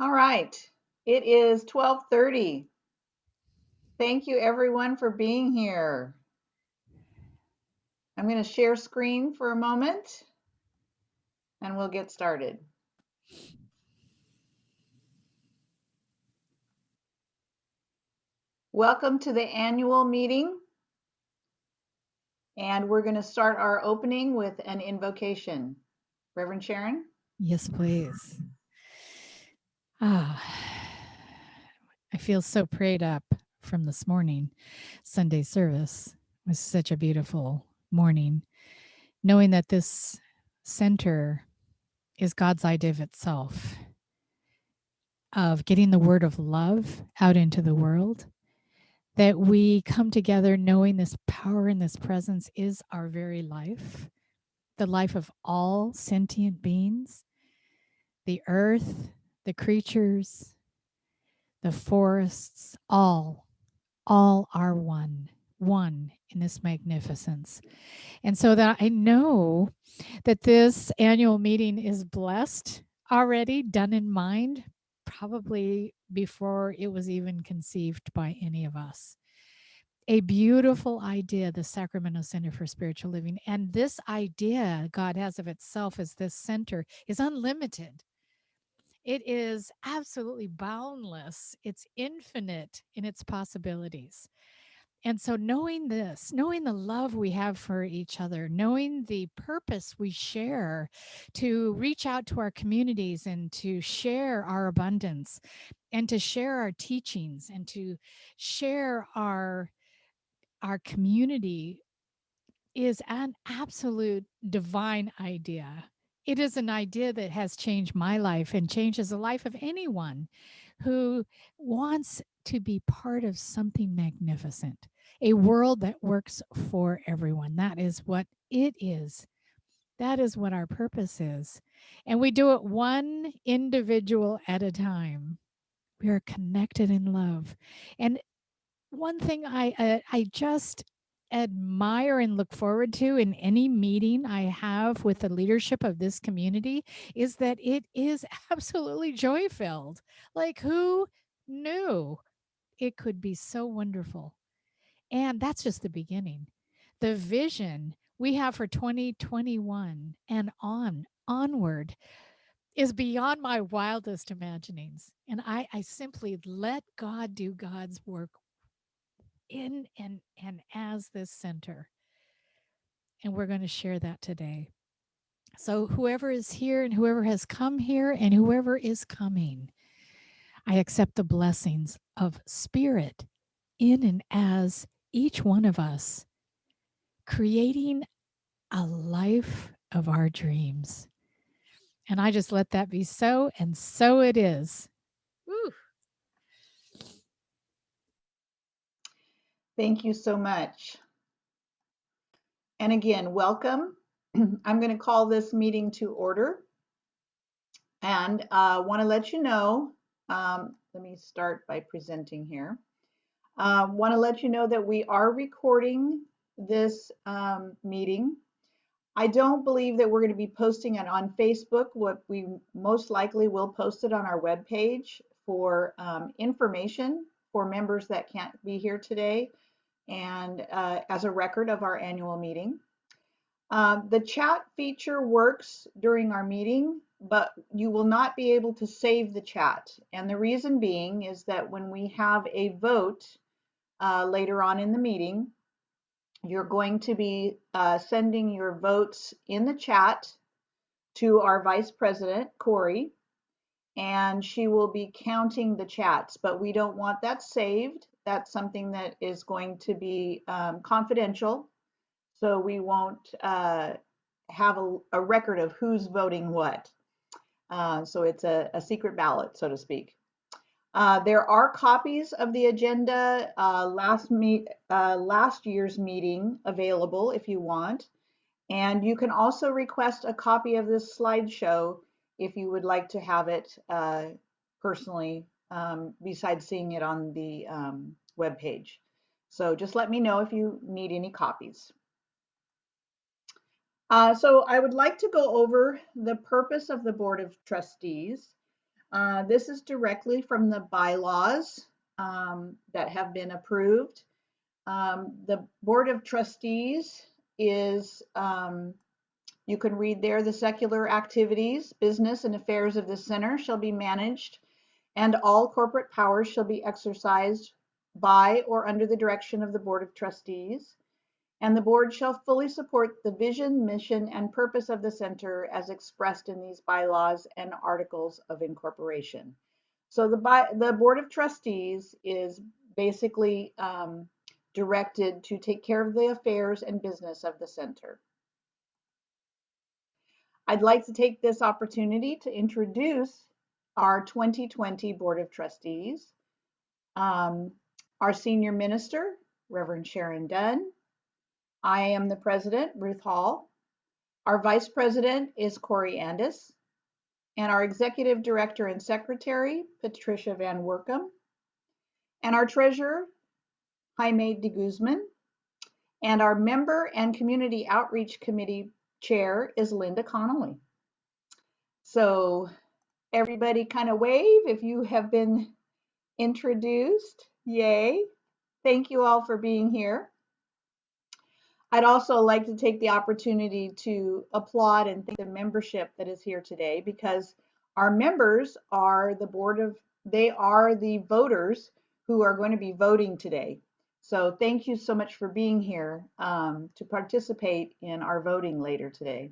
All right, it is 12:30. Thank you everyone for being here. I'm going to share screen for a moment and we'll get started. Welcome to the annual meeting. And we're going to start our opening with an invocation. Reverend Sharon? Yes, please. I feel so prayed up from this morning. Sunday service it was such a beautiful morning, knowing that this center is God's idea of itself, of getting the word of love out into the world, that we come together knowing this power and this presence is our very life, the life of all sentient beings, the earth, the creatures, the forests, all are one in this magnificence. And so that I know that this annual meeting is blessed already, done in mind, probably before it was even conceived by any of us. A beautiful idea, the Sacramento Center for Spiritual Living. And this idea God has of itself as this center is unlimited. It is absolutely boundless. It's infinite in its possibilities. And so, knowing this, knowing the love we have for each other, knowing the purpose we share to reach out to our communities and to share our abundance and to share our teachings and to share our community is an absolute divine idea. It is an idea that has changed my life and changes the life of anyone who wants to be part of something magnificent, a world that works for everyone. That is what it is. That is what our purpose is. And we do it one individual at a time. We are connected in love. And one thing I just admire and look forward to in any meeting I have with the leadership of this community is that it is absolutely joy filled. Like, who knew it could be so wonderful? And that's just the beginning. The vision we have for 2021 and onward is beyond my wildest imaginings. And I simply let God do God's work in and as this center. And we're going to share that today. So, whoever is here and whoever has come here and whoever is coming, I accept the blessings of Spirit in and as each one of us, creating a life of our dreams. And I just let that be so, and so it is. Woo. Thank you so much. And again, welcome. I'm going to call this meeting to order and want to let you know, let me start by presenting here. Want to let you know that we are recording this meeting. I don't believe that we're going to be posting it on Facebook. What we most likely will post it on our webpage for information for members that can't be here today and as a record of our annual meeting. The chat feature works during our meeting, but you will not be able to save the chat. And the reason being is that when we have a vote later on in the meeting, you're going to be sending your votes in the chat to our Vice President, Cory, and she will be counting the chats, but we don't want that saved. That's something that is going to be confidential. So we won't have a record of who's voting what. So it's a secret ballot, so to speak. There are copies of the agenda last year's meeting available if you want. And you can also request a copy of this slideshow if you would like to have it personally, besides seeing it on the webpage. So just let me know if you need any copies. So I would like to go over the purpose of the Board of Trustees. This is directly from the bylaws that have been approved. The Board of Trustees is, you can read there, the secular activities, business, and affairs of the center shall be managed, and all corporate powers shall be exercised by or under the direction of the Board of Trustees. And the board shall fully support the vision, mission, and purpose of the center as expressed in these bylaws and articles of incorporation. So the Board of Trustees is basically directed to take care of the affairs and business of the center. I'd like to take this opportunity to introduce our 2020 Board of Trustees. Our senior minister, Reverend Sharon Dunn. I am the president, Ruth Hall. Our vice president is Cory Andis. And our executive director and secretary, Patricia VanWoerkom. And our treasurer, Jaime DeGuzman. And our member and community outreach committee chair is Linda Connolly. So everybody kind of wave if you have been introduced. Yay. Thank you all for being here. I'd also like to take the opportunity to applaud and thank the membership that is here today, because our members are they are the voters who are going to be voting today. So thank you so much for being here to participate in our voting later today.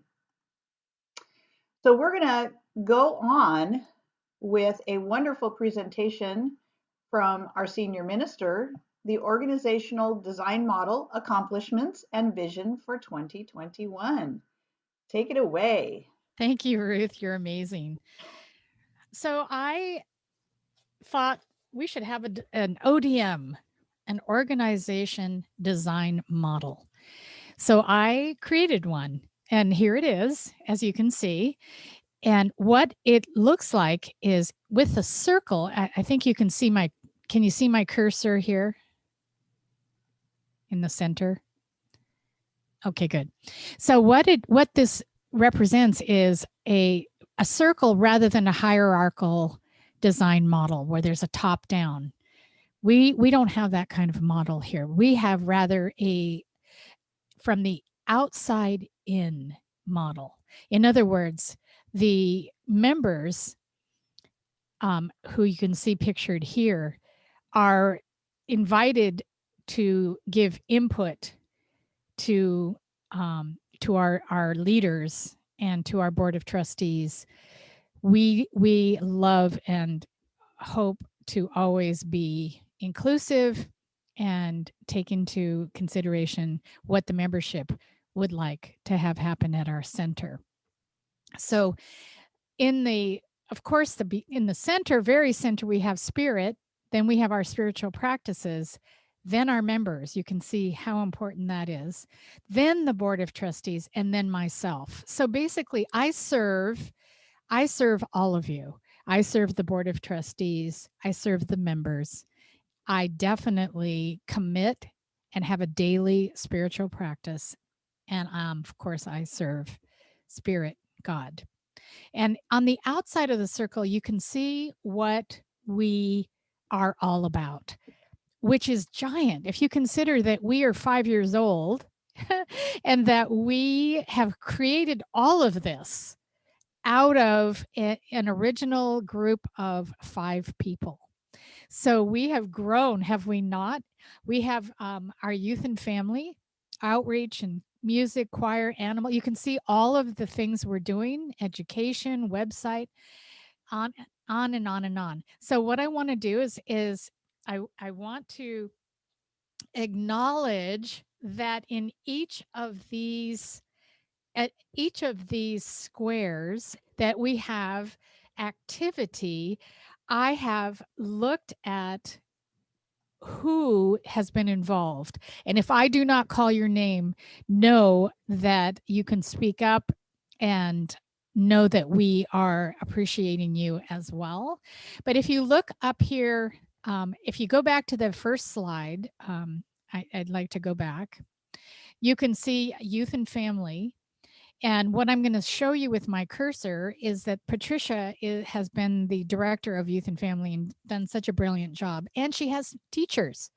So we're going to go on with a wonderful presentation from our senior minister, the Organizational Design Model, Accomplishments, and Vision for 2021. Take it away. Thank you, Ruth. You're amazing. So I thought we should have an ODM, an Organization Design Model. So I created one, and here it is, as you can see. And what it looks like is with the circle, I think you can see can you see my cursor here in the center? Okay, good. So what this represents is a circle rather than a hierarchical design model where there's a top down. We don't have that kind of model here. We have rather a from the outside in model. In other words, the members who you can see pictured here are invited to give input to our leaders and to our board of trustees. We love and hope to always be inclusive and take into consideration what the membership would like to have happen at our center. So in the center, very center, we have spirit, then we have our spiritual practices, then our members. You can see how important that is. Then the board of trustees, and then myself. So basically I serve all of you. I serve the board of trustees. I serve the members. I definitely commit and have a daily spiritual practice. And of course, I serve Spirit, God. And on the outside of the circle, you can see what we are all about, which is giant. If you consider that we are 5 years old and that we have created all of this out of an original group of 5 people. So we have grown, have we not? We have our youth and family outreach and music, choir, animal. You can see all of the things we're doing, education, website, on and on and on. So what I want to do is I want to acknowledge that in each of these squares that we have activity, I have looked at who has been involved. And if I do not call your name, know that you can speak up and know that we are appreciating you as well. But if you look up here, if you go back to the first slide, I'd like to go back. You can see youth and family. And what I'm going to show you with my cursor is that Patricia has been the director of youth and family and done such a brilliant job. And she has teachers.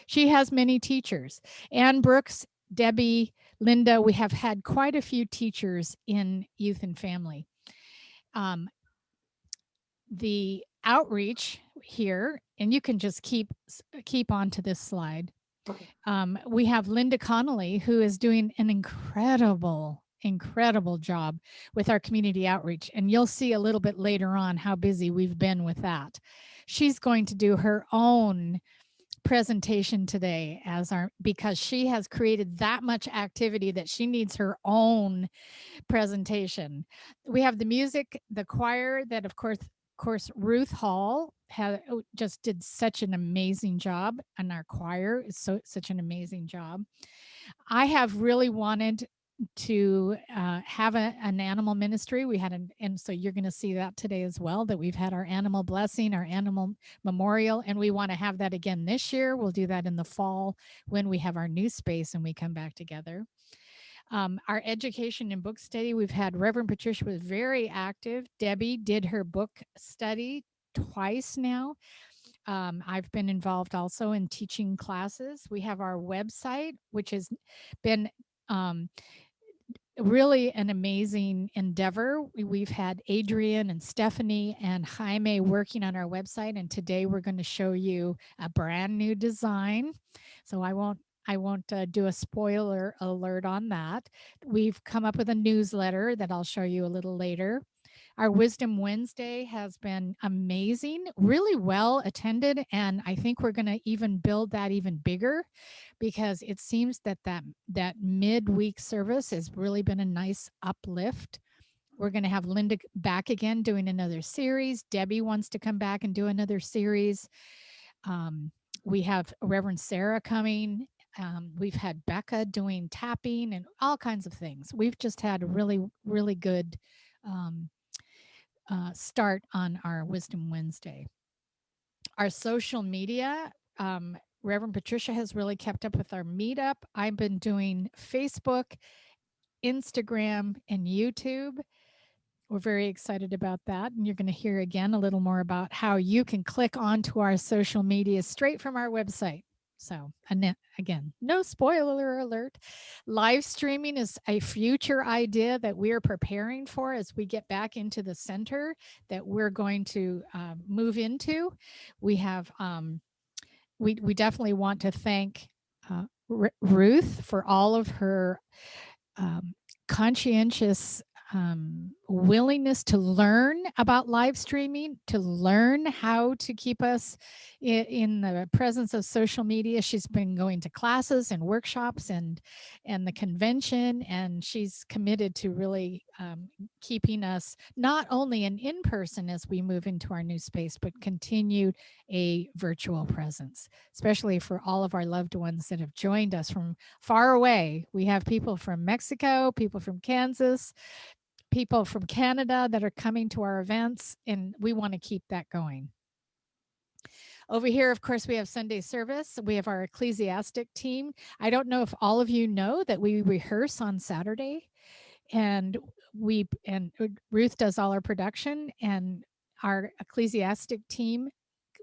She has many teachers. Ann Brooks, Debbie, Linda, we have had quite a few teachers in youth and family. The outreach here, and you can just keep on to this slide. Okay. We have Linda Connolly, who is doing an incredible job with our community outreach. And you'll see a little bit later on how busy we've been with that. She's going to do her own presentation today because she has created that much activity that she needs her own presentation. We have the music, the choir that of course Ruth Hall just did such an amazing job, and our choir is such an amazing job. I have really wanted to have an animal ministry. We had and so you're going to see that today as well, that we've had our animal blessing, our animal memorial, and we want to have that again this year. We'll do that in the fall when we have our new space and we come back together. Our education and book study, we've had Reverend Patricia was very active. Debbie did her book study twice now. I've been involved also in teaching classes. We have our website, which has been really an amazing endeavor. We've had Adrian and Stephanie and Jaime working on our website, and today we're going to show you a brand new design. So I won't do a spoiler alert on that. We've come up with a newsletter that I'll show you a little later. Our Wisdom Wednesday has been amazing, really well attended, and I think we're going to even build that even bigger, because it seems that midweek service has really been a nice uplift. We're going to have Linda back again doing another series. Debbie wants to come back and do another series. We have Reverend Sarah coming. We've had Becca doing tapping and all kinds of things. We've just had a really good start on our Wisdom Wednesday. Our social media, Reverend Patricia has really kept up with our meetup. I've been doing Facebook, Instagram, and YouTube. We're very excited about that. And you're going to hear again a little more about how you can click onto our social media straight from our website. So again, no spoiler alert. Live streaming is a future idea that we're preparing for as we get back into the center that we're going to move into. We have, we definitely want to thank Ruth for all of her conscientious willingness to learn about live streaming, to learn how to keep us in the presence of social media. She's been going to classes and workshops and the convention, and she's committed to really keeping us not only an in-person as we move into our new space, but continued a virtual presence, especially for all of our loved ones that have joined us from far away. We have people from Mexico, people from Kansas, people from Canada that are coming to our events, and we want to keep that going. Over here, of course, we have Sunday service. We have our ecclesiastic team. I don't know if all of you know that we rehearse on Saturday, and Ruth does all our production, and our ecclesiastic team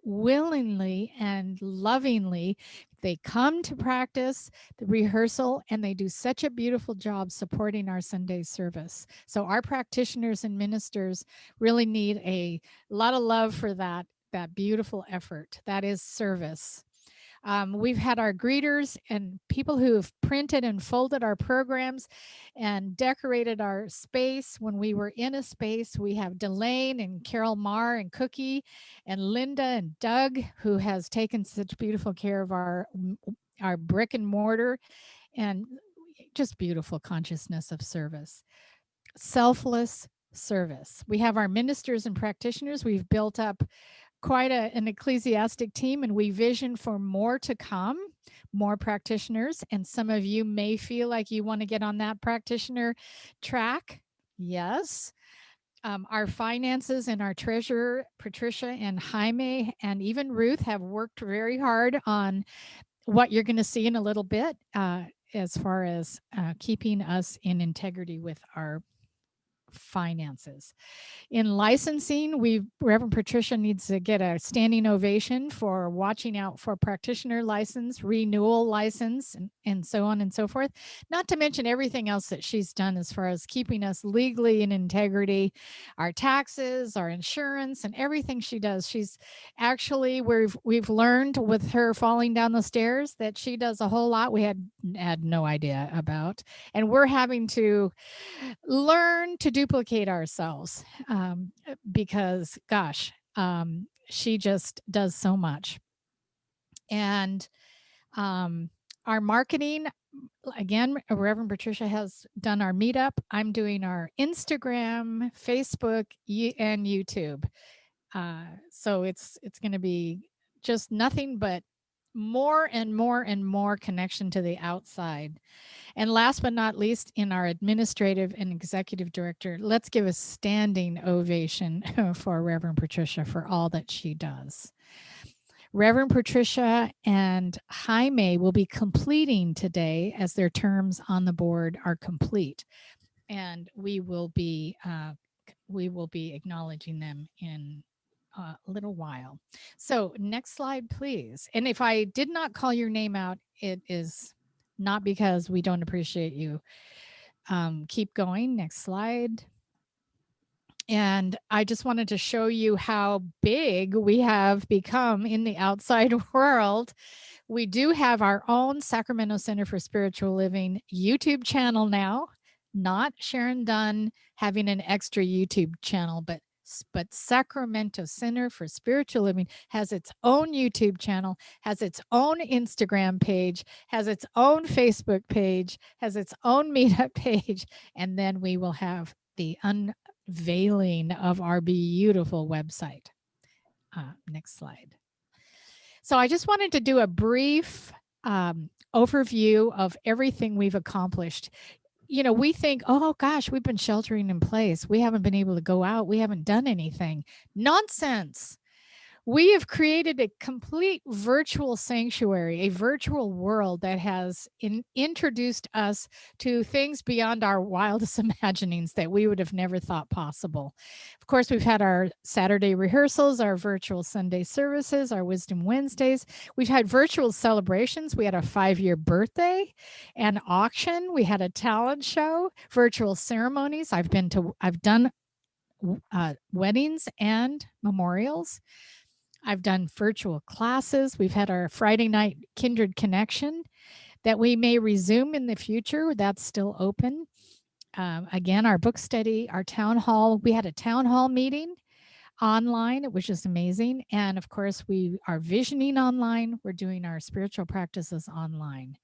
willingly and lovingly, they come to practice the rehearsal, and they do such a beautiful job supporting our Sunday service. So our practitioners and ministers really need a lot of love for that beautiful effort. That is service. We've had our greeters and people who have printed and folded our programs and decorated our space when we were in a space. We have Delane and Carol Marr and Cookie and Linda and Doug, who has taken such beautiful care of our brick and mortar, and just beautiful consciousness of service. Selfless service. We have our ministers and practitioners. We've built up quite an ecclesiastic team, and we vision for more to come, more practitioners. And some of you may feel like you want to get on that practitioner track. Yes. Our finances and our treasurer, Patricia and Jaime, and even Ruth have worked very hard on what you're going to see in a little bit. as far as keeping us in integrity with our finances. In licensing, Reverend Patricia needs to get a standing ovation for watching out for practitioner license, renewal license, and so on and so forth. Not to mention everything else that she's done as far as keeping us legally in integrity, our taxes, our insurance, and everything she does. She's actually, we've learned with her falling down the stairs that she does a whole lot we had no idea about, and we're having to learn to duplicate ourselves, because gosh, she just does so much. And our marketing, again, Reverend Patricia has done our meetup. I'm doing our Instagram, Facebook, and YouTube. So it's going to be just nothing but more and more and more connection to the outside. And last but not least, in our administrative and executive director, let's give a standing ovation for Reverend Patricia for all that she does. Reverend Patricia and Jaime will be completing today as their terms on the board are complete. And we will be acknowledging them in a little while. So next slide, please. And if I did not call your name out, it is not because we don't appreciate you. Keep going. Next slide. And I just wanted to show you how big we have become in the outside world. We do have our own Sacramento Center for Spiritual Living YouTube channel now, not Sharon Dunn having an extra YouTube channel, but Sacramento Center for Spiritual Living has its own YouTube channel, has its own Instagram page, has its own Facebook page, has its own meetup page, and then we will have the unveiling of our beautiful website. Next slide. So I just wanted to do a brief overview of everything we've accomplished. You know, we think, oh gosh, we've been sheltering in place. We haven't been able to go out. We haven't done anything. Nonsense. We have created a complete virtual sanctuary, a virtual world that has introduced us to things beyond our wildest imaginings that we would have never thought possible. Of course, we've had our Saturday rehearsals, our virtual Sunday services, our Wisdom Wednesdays. We've had virtual celebrations. We had a 5-year birthday, an auction. We had a talent show, virtual ceremonies. I've done weddings and memorials. I've done virtual classes. We've had our Friday night Kindred Connection that we may resume in the future. That's still open. Again, our book study, our town hall. We had a town hall meeting online, which is amazing. And of course, we are visioning online. We're doing our spiritual practices online.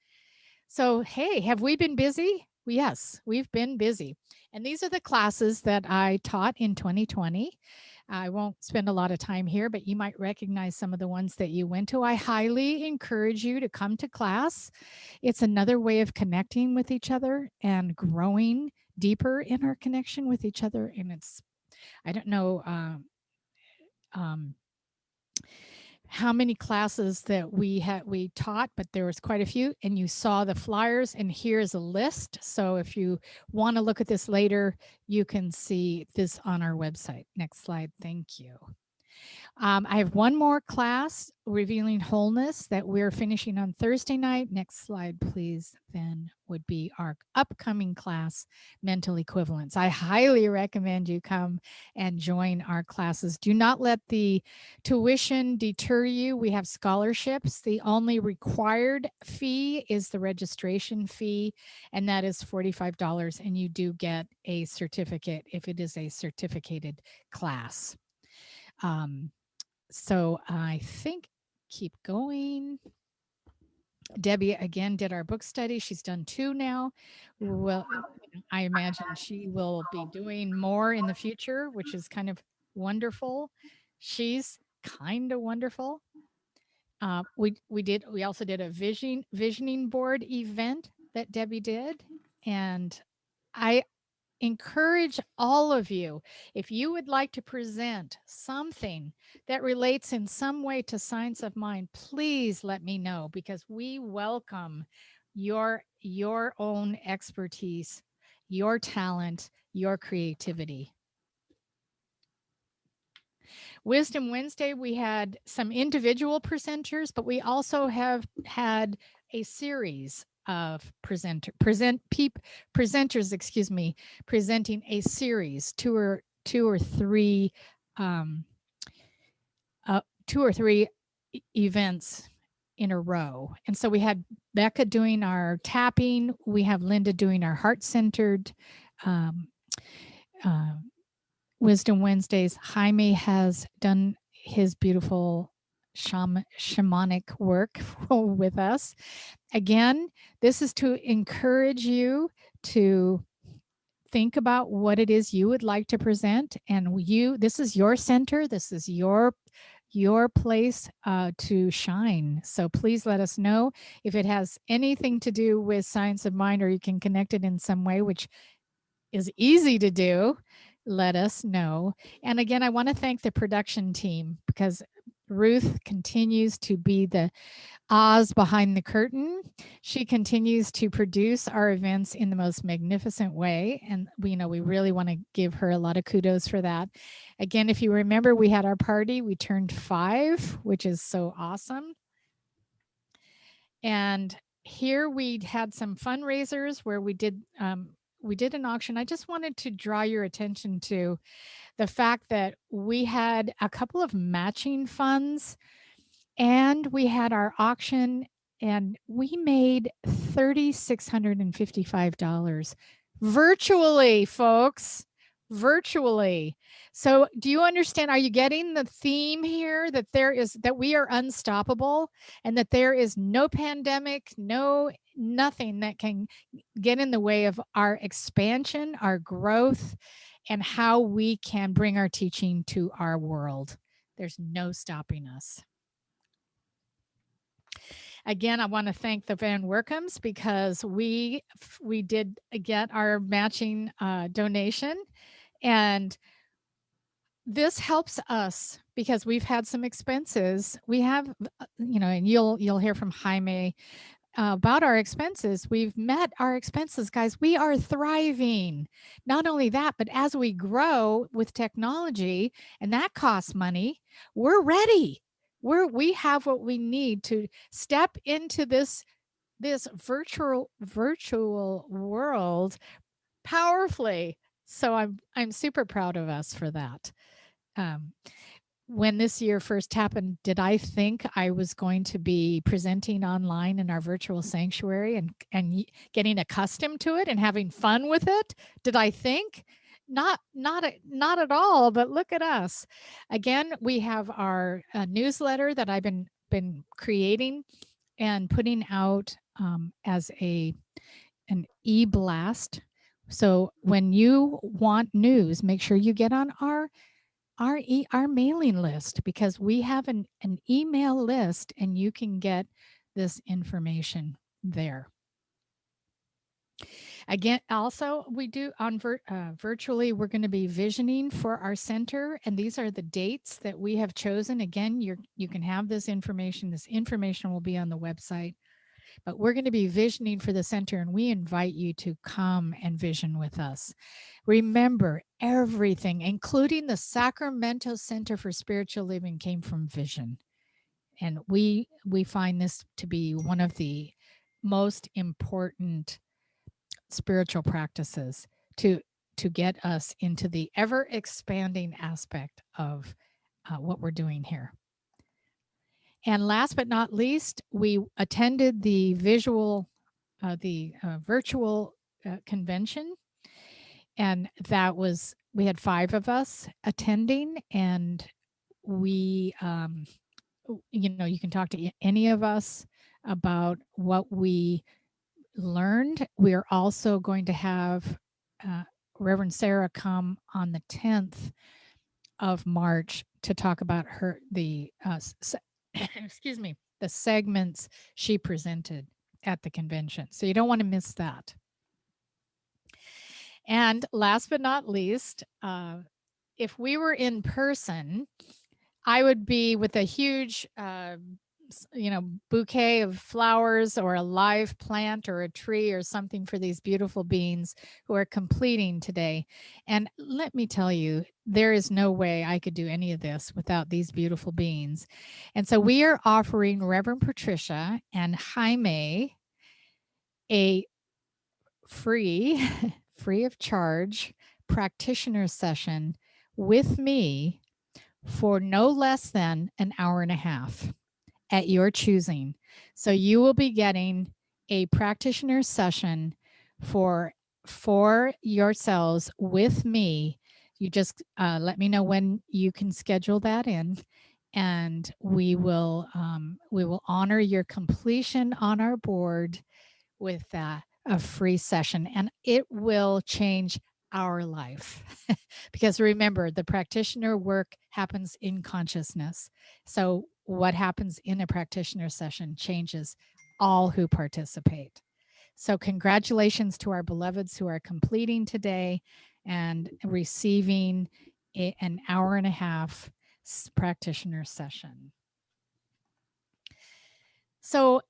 So, hey, have we been busy? Yes, we've been busy. And these are the classes that I taught in 2020. I won't spend a lot of time here, but you might recognize some of the ones that you went to. I highly encourage you to come to class. It's another way of connecting with each other and growing deeper in our connection with each other. And it's, I don't know how many classes that we taught, but there was quite a few, and you saw the flyers, and here's a list. So if you want to look at this later, you can see this on our website. Next slide. Thank you. I have one more class, Revealing Wholeness, that we're finishing on Thursday night. Next slide, please. Then would be our upcoming class, Mental Equivalence. I highly recommend you come and join our classes. Do not let the tuition deter you. We have scholarships. The only required fee is the registration fee, and that is $45, and you do get a certificate if it is a certificated class. So I think keep going. Debbie again did our book study. She's done 2 now. Well, I imagine she will be doing more in the future, which is kind of wonderful. She's kind of wonderful. We also did a visioning board event that Debbie did, and I encourage all of you, if you would like to present something that relates in some way to Science of Mind, please let me know, because we welcome your your own expertise, your talent, your creativity. Wisdom Wednesday, we had some individual presenters, but we also have had a series of presenters, presenting a series, two or three events in a row. And so we had Becca doing our tapping, we have Linda doing our heart-centered Wisdom Wednesdays. Jaime has done his beautiful shamanic work with us. Again, this is to encourage you to think about what it is you would like to present, and this is your center, this is your place to shine. So please let us know if it has anything to do with Science of Mind, or you can connect it in some way, which is easy to do. Let us know. And again, I want to thank the production team, because Ruth continues to be the Oz behind the curtain. She continues to produce our events in the most magnificent way. And we really want to give her a lot of kudos for that. Again, if you remember, we had our party, we turned 5, which is so awesome. And here we had some fundraisers where we did an auction. I just wanted to draw your attention to the fact that we had a couple of matching funds, and we had our auction, and we made $3,655 virtually, folks, virtually. So do you understand? Are you getting the theme here, that we are unstoppable, and that there is no pandemic, nothing that can get in the way of our expansion, our growth, and how we can bring our teaching to our world? There's no stopping us. Again, I want to thank the VanWoerkoms, because we did get our matching donation, and this helps us because we've had some expenses. We have, and you'll hear from Jaime about our expenses. We've met our expenses, guys. We are thriving. Not only that, but as we grow with technology, and that costs money, we're ready. We have what we need to step into this virtual world powerfully. So I'm super proud of us for that. When this year first happened, did I think I was going to be presenting online in our virtual sanctuary and getting accustomed to it and having fun with it? Did I think? Not at all, but look at us. Again, we have our newsletter that I've been creating and putting out as an e-blast. So when you want news, make sure you get on our mailing list, because we have an email list, and you can get this information there. Again, also, we do on virtually, we're going to be visioning for our center, and these are the dates that we have chosen. Again, you can have this information. This information will be on the website, but we're going to be visioning for the center, and we invite you to come and vision with us. Remember, everything, including the Sacramento Center for Spiritual Living, came from vision. And we find this to be one of the most important spiritual practices to get us into the ever expanding aspect of what we're doing here. And last but not least, we attended the virtual convention, and we had 5 of us attending, and we, you can talk to any of us about what we learned. We are also going to have Reverend Sarah come on the 10th of March to talk about the segments she presented at the convention. So you don't want to miss that. And last but not least, if we were in person, I would be with a huge bouquet of flowers or a live plant or a tree or something for these beautiful beings who are completing today. And let me tell you, there is no way I could do any of this without these beautiful beings. And so we are offering Reverend Patricia and Jaime a free, free of charge practitioner session with me for no less than an hour and a half at your choosing. So you will be getting a practitioner session for yourselves with me. You just let me know when you can schedule that in, and we will honor your completion on our board with a free session, and it will change our life. Because remember, the practitioner work happens in consciousness. So what happens in a practitioner session changes all who participate. So congratulations to our beloveds who are completing today and receiving an hour and a half practitioner session. So,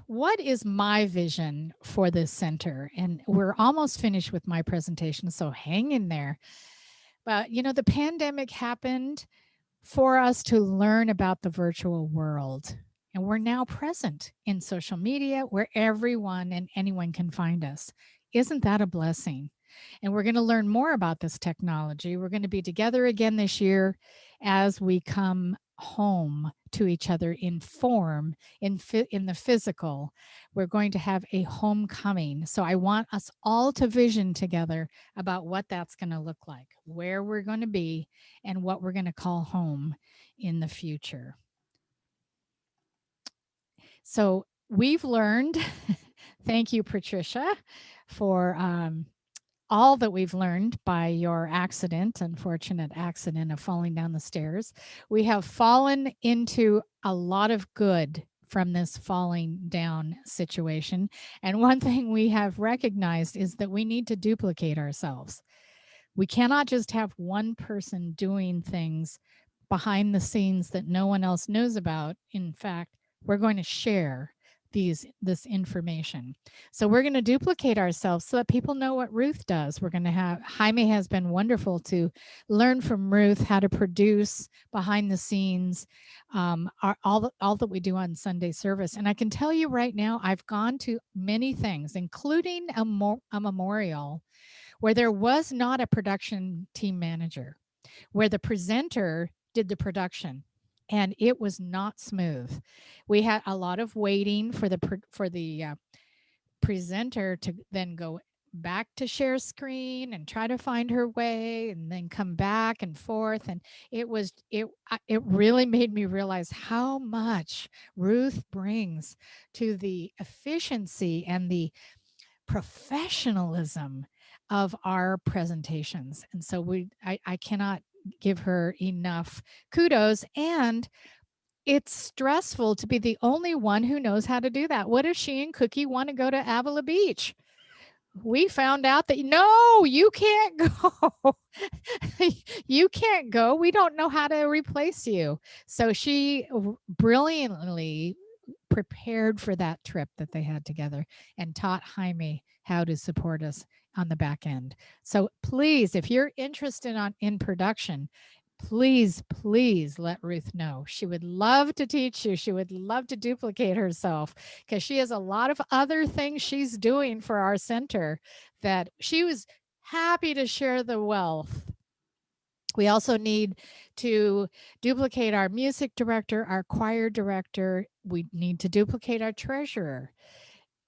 what is my vision for this center? And we're almost finished with my presentation, so hang in there. But, the pandemic happened for us to learn about the virtual world. And we're now present in social media where everyone and anyone can find us. Isn't that a blessing? And we're going to learn more about this technology. We're going to be together again this year as we come home to each other in form, in the physical. We're going to have a homecoming. So I want us all to vision together about what that's going to look like, where we're going to be, and what we're going to call home in the future. So we've learned, thank you, Patricia, for all that we've learned by your unfortunate accident of falling down the stairs. We have fallen into a lot of good from this falling down situation. And one thing we have recognized is that we need to duplicate ourselves. We cannot just have one person doing things behind the scenes that no one else knows about. In fact, we're going to share this information. So we're going to duplicate ourselves so that people know what Ruth does. We're going to have Jaime has been wonderful to learn from Ruth how to produce behind the scenes all that we do on Sunday service. And I can tell you right now, I've gone to many things, including a memorial where there was not a production team manager, where the presenter did the production, and it was not smooth. We had a lot of waiting for the presenter to then go back to share screen and try to find her way and then come back and forth, and it really made me realize how much Ruth brings to the efficiency and the professionalism of our presentations. And so I cannot give her enough kudos. And it's stressful to be the only one who knows how to do that. What if she and Cookie want to go to Avila Beach? We found out that no, you can't go. You can't go. We don't know how to replace you. So she brilliantly prepared for that trip that they had together and taught Jaime how to support us on the back end. So please, if you're interested in production, please let Ruth know. She would love to teach you. She would love to duplicate herself because she has a lot of other things she's doing for our center that she was happy to share the wealth. We also need to duplicate our music director, our choir director. We need to duplicate our treasurer.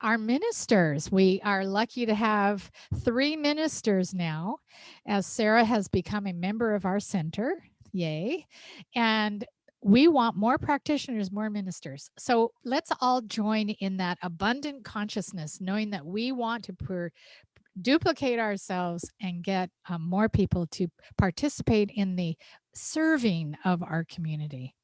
Our ministers, we are lucky to have 3 ministers now, as Sarah has become a member of our center. Yay. And we want more practitioners, more ministers. So let's all join in that abundant consciousness, knowing that we want to duplicate ourselves and get more people to participate in the serving of our community.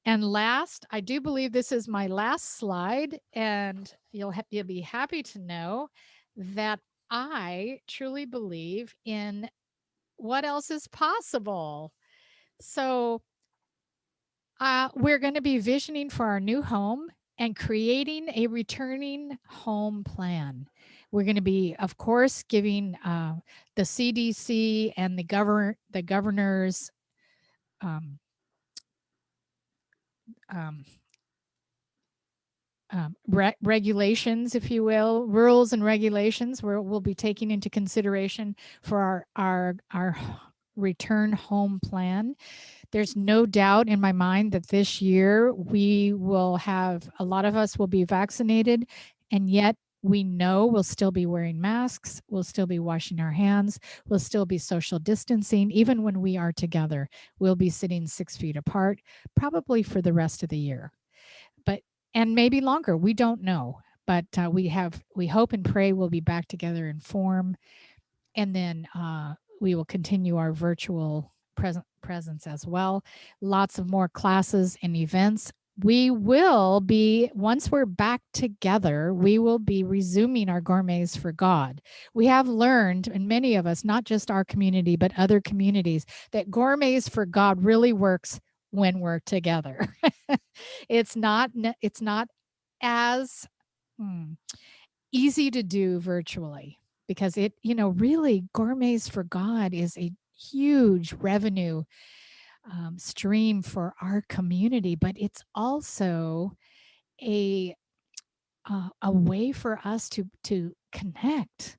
And last, I do believe this is my last slide, and you'll be happy to know that I truly believe in what else is possible. So We're going to be visioning for our new home and creating a returning home plan. We're going to be, of course, giving the CDC and the governor's um, um, regulations, if you will, rules and regulations, where we'll be taking into consideration for our return home plan. There's no doubt in my mind that this year we will have, a lot of us will be vaccinated, and yet we know we'll still be wearing masks, we'll still be washing our hands, we'll still be social distancing. Even when we are together, we'll be sitting 6 feet apart, probably for the rest of the year. But, and maybe longer, we don't know. But we hope and pray we'll be back together in form, and then we will continue our virtual presence as well. Lots of more classes and events. We will be, once we're back together, we will be resuming our Gourmets for God. We have learned, and many of us, not just our community, but other communities, that Gourmets for God really works when we're together. It's not as easy to do virtually, because it, really, Gourmets for God is a huge revenue stream for our community, but it's also a way for us to connect.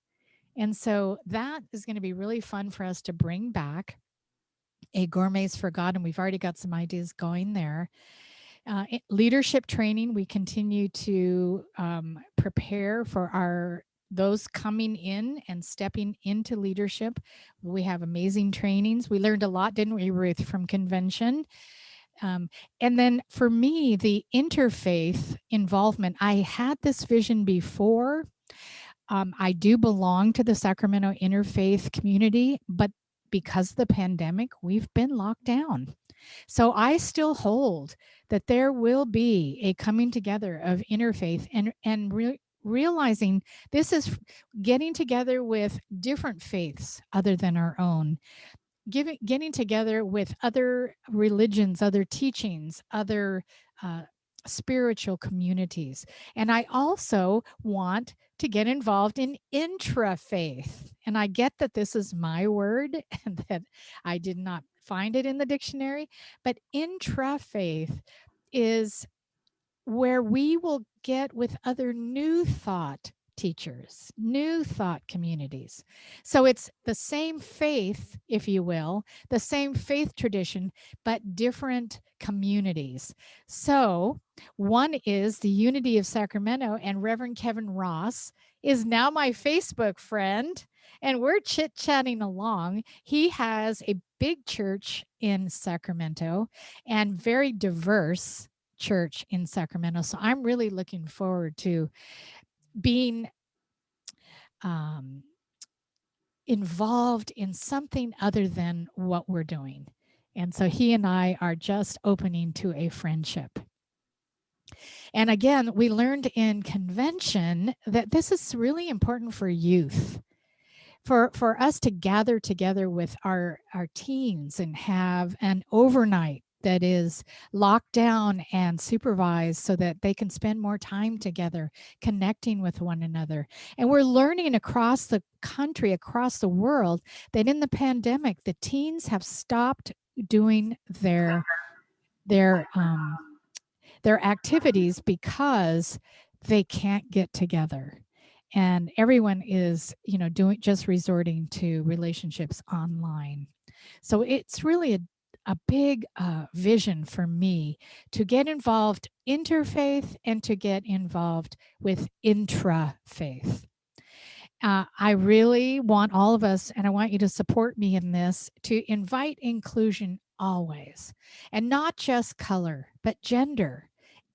And so that is going to be really fun for us to bring back a Gourmets for God, and we've already got some ideas going there. Leadership training, we continue to prepare for those coming in and stepping into leadership. We have amazing trainings. We learned a lot, didn't we, Ruth, from convention? And then for me, the interfaith involvement, I had this vision before. I do belong to the Sacramento interfaith community, but because of the pandemic, we've been locked down. So I still hold that there will be a coming together of interfaith, and realizing this is getting together with different faiths other than our own, getting together with other religions, other teachings, other spiritual communities. And I also want to get involved in intrafaith. And I get that this is my word and that I did not find it in the dictionary, but intrafaith is where we will get with other new thought teachers, new thought communities. So it's the same faith, if you will, the same faith tradition, but different communities. So one is the Unity of Sacramento, and Reverend Kevin Ross is now my Facebook friend, and we're chit-chatting along. He has a big church in Sacramento and very diverse church in Sacramento. So I'm really looking forward to being involved in something other than what we're doing. And so he and I are just opening to a friendship. And again, we learned in convention that this is really important for youth. For us to gather together with our teens and have an overnight that is locked down and supervised so that they can spend more time together, connecting with one another. And we're learning across the country, across the world, that in the pandemic, the teens have stopped doing their activities because they can't get together. And everyone is, just resorting to relationships online. So it's really a big vision for me to get involved interfaith and to get involved with intrafaith. I really want all of us, and I want you to support me in this, to invite inclusion always, and not just color, but gender,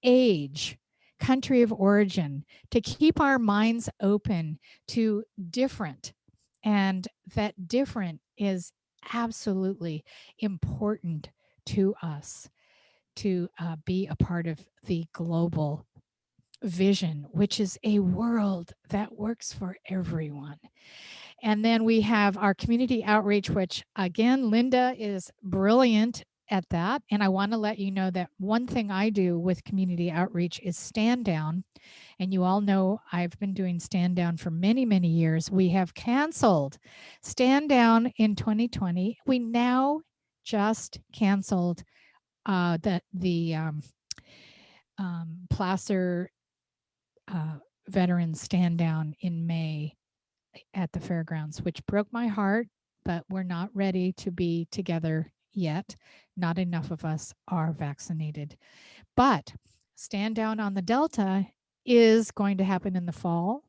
age, country of origin, to keep our minds open to different, and that different is absolutely important to us to be a part of the global vision, which is a world that works for everyone. And then we have our community outreach, which again, Linda is brilliant at that. And I want to let you know that one thing I do with community outreach is stand down. And you all know I've been doing stand down for many, many years. We have canceled stand down in 2020. We now just canceled the Placer veterans stand down in May at the fairgrounds, which broke my heart, but we're not ready to be together yet. Not enough of us are vaccinated. But stand down on the Delta is going to happen in the fall,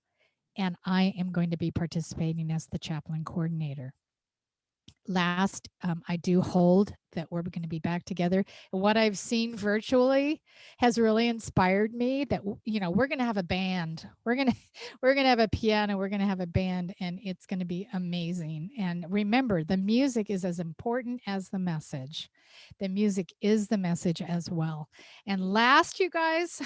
and I am going to be participating as the chaplain coordinator. Last, I do hold that we're going to be back together. What I've seen virtually has really inspired me that, you know, we're going to have a band. We're going to have a piano, we're going to have a band, and it's going to be amazing. And remember, the music is as important as the message. The music is the message as well. And last, you guys,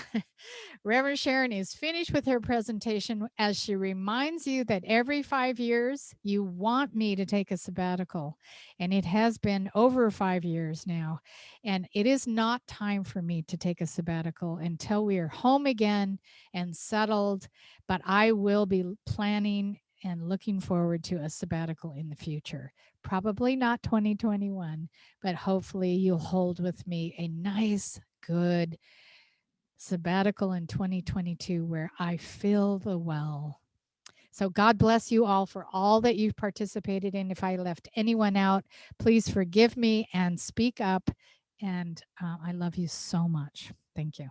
Reverend Sharon is finished with her presentation as she reminds you that every 5 years you want me to take a sabbatical. And it has been over 5 years now. And it is not time for me to take a sabbatical until we are home again and settled. But I will be planning and looking forward to a sabbatical in the future. Probably not 2021, but hopefully you'll hold with me a nice, good sabbatical in 2022 where I fill the well. So God bless you all for all that you've participated in. If I left anyone out, please forgive me and speak up. And I love you so much. Thank you.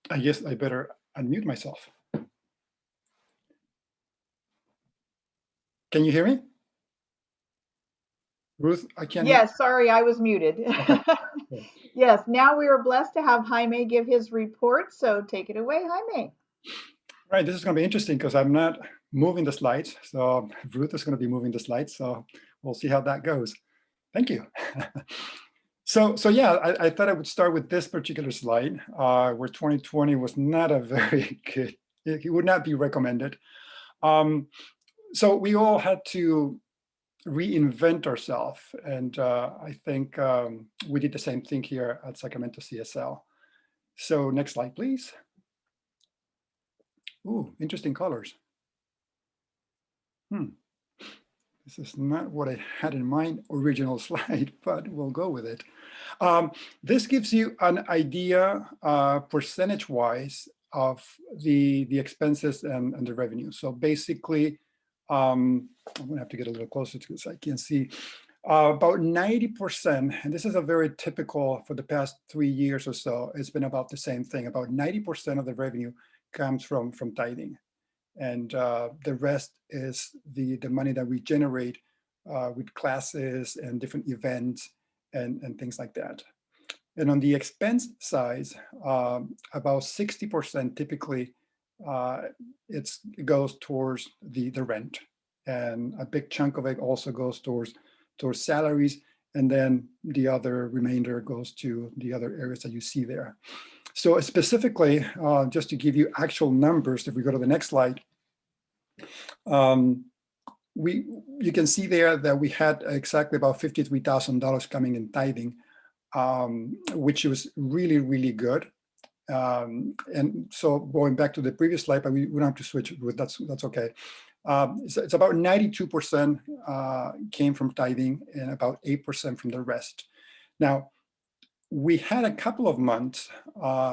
I guess I better unmute myself. Can you hear me? Ruth, I can't hear. Yes, sorry, I was muted. Okay. Yes, now we are blessed to have Jaime give his report. So take it away, Jaime. Right, this is going to be interesting because I'm not moving the slides. So Ruth is going to be moving the slides. So we'll see how that goes. Thank you. So yeah, I thought I would start with this particular slide where 2020 was not a very good, it would not be recommended. So we all had to reinvent ourselves. And I think we did the same thing here at Sacramento CSL. So next slide, please. Ooh, interesting colors. This is not what I had in my original slide, but we'll go with it. This gives you an idea percentage-wise of the expenses and the revenue. So basically, I'm gonna have to get a little closer to this so I can see. About 90%, and this is a very typical for the past 3 years or so, it's been about the same thing. About 90% of the revenue comes from tithing. And the rest is the money that we generate with classes and different events and things like that. And on the expense side, about 60% typically it goes towards the rent. And a big chunk of it also goes towards salaries. And then the other remainder goes to the other areas that you see there. So specifically, just to give you actual numbers, if we go to the next slide, you can see there that we had exactly about $53,000 coming in tithing, which was really, really good. And so going back to the previous slide, but we don't have to switch it, that's okay. It's about 92% came from tithing and about 8% from the rest. Now, we had a couple of months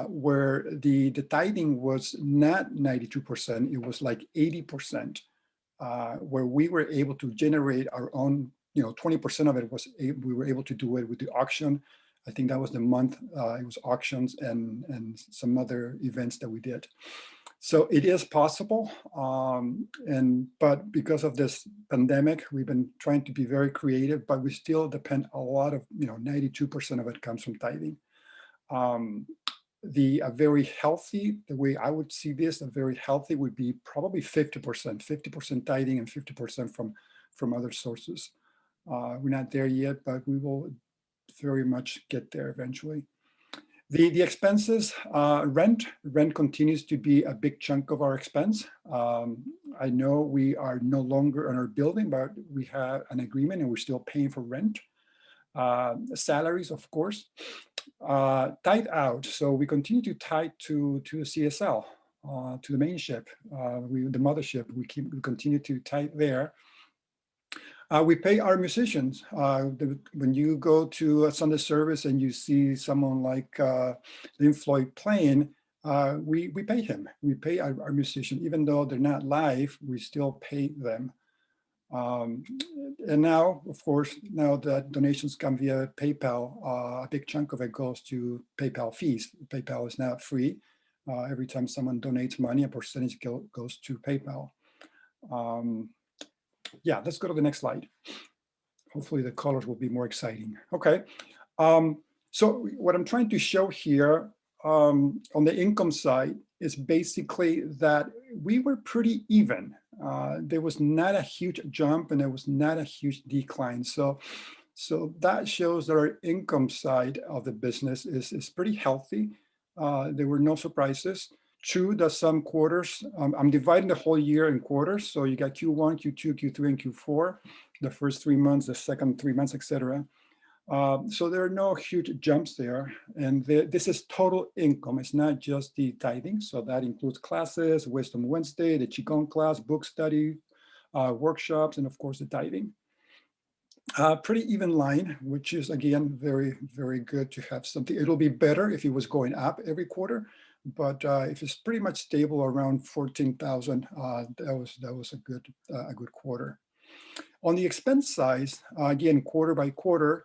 where the tithing was not 92%, it was like 80%, where we were able to generate our own, 20% of it was, we were able to do it with the auction. I think that was the month, it was auctions and some other events that we did. So it is possible, but because of this pandemic, we've been trying to be very creative, but we still depend a lot of, 92% of it comes from tithing. A very healthy, the way I would see this, a very healthy would be probably 50% tithing and 50% from other sources. We're not there yet, but we will very much get there eventually. The expenses, rent continues to be a big chunk of our expense. I know we are no longer in our building, but we have an agreement and we're still paying for rent. Salaries, of course, tithe out. So we continue to tithe to CSL, to the main ship, the mothership. We continue to tithe there. We pay our musicians. When you go to a Sunday service and you see someone like Lynn Floyd playing, we pay him. We pay our musician, even though they're not live, we still pay them. And now, of course, now that donations come via PayPal, a big chunk of it goes to PayPal fees. PayPal is now free. Every time someone donates money, a percentage goes to PayPal. Yeah, let's go to the next slide. Hopefully the colors will be more exciting. Okay, so what I'm trying to show here on the income side is basically that we were pretty even. There was not a huge jump and there was not a huge decline. So that shows that our income side of the business is pretty healthy. There were no surprises. True that some quarters, I'm dividing the whole year in quarters. So you got Q1, Q2, Q3, and Q4, the first 3 months, the second 3 months, etc. So there are no huge jumps there. And this is total income. It's not just the tithing. So that includes classes, Wisdom Wednesday, the Qigong class, book study, workshops, and of course the tithing. Pretty even line, which is again, very, very good to have something. It'll be better if it was going up every quarter. But if it's pretty much stable around 14,000, that was a good quarter. On the expense side, again, quarter by quarter,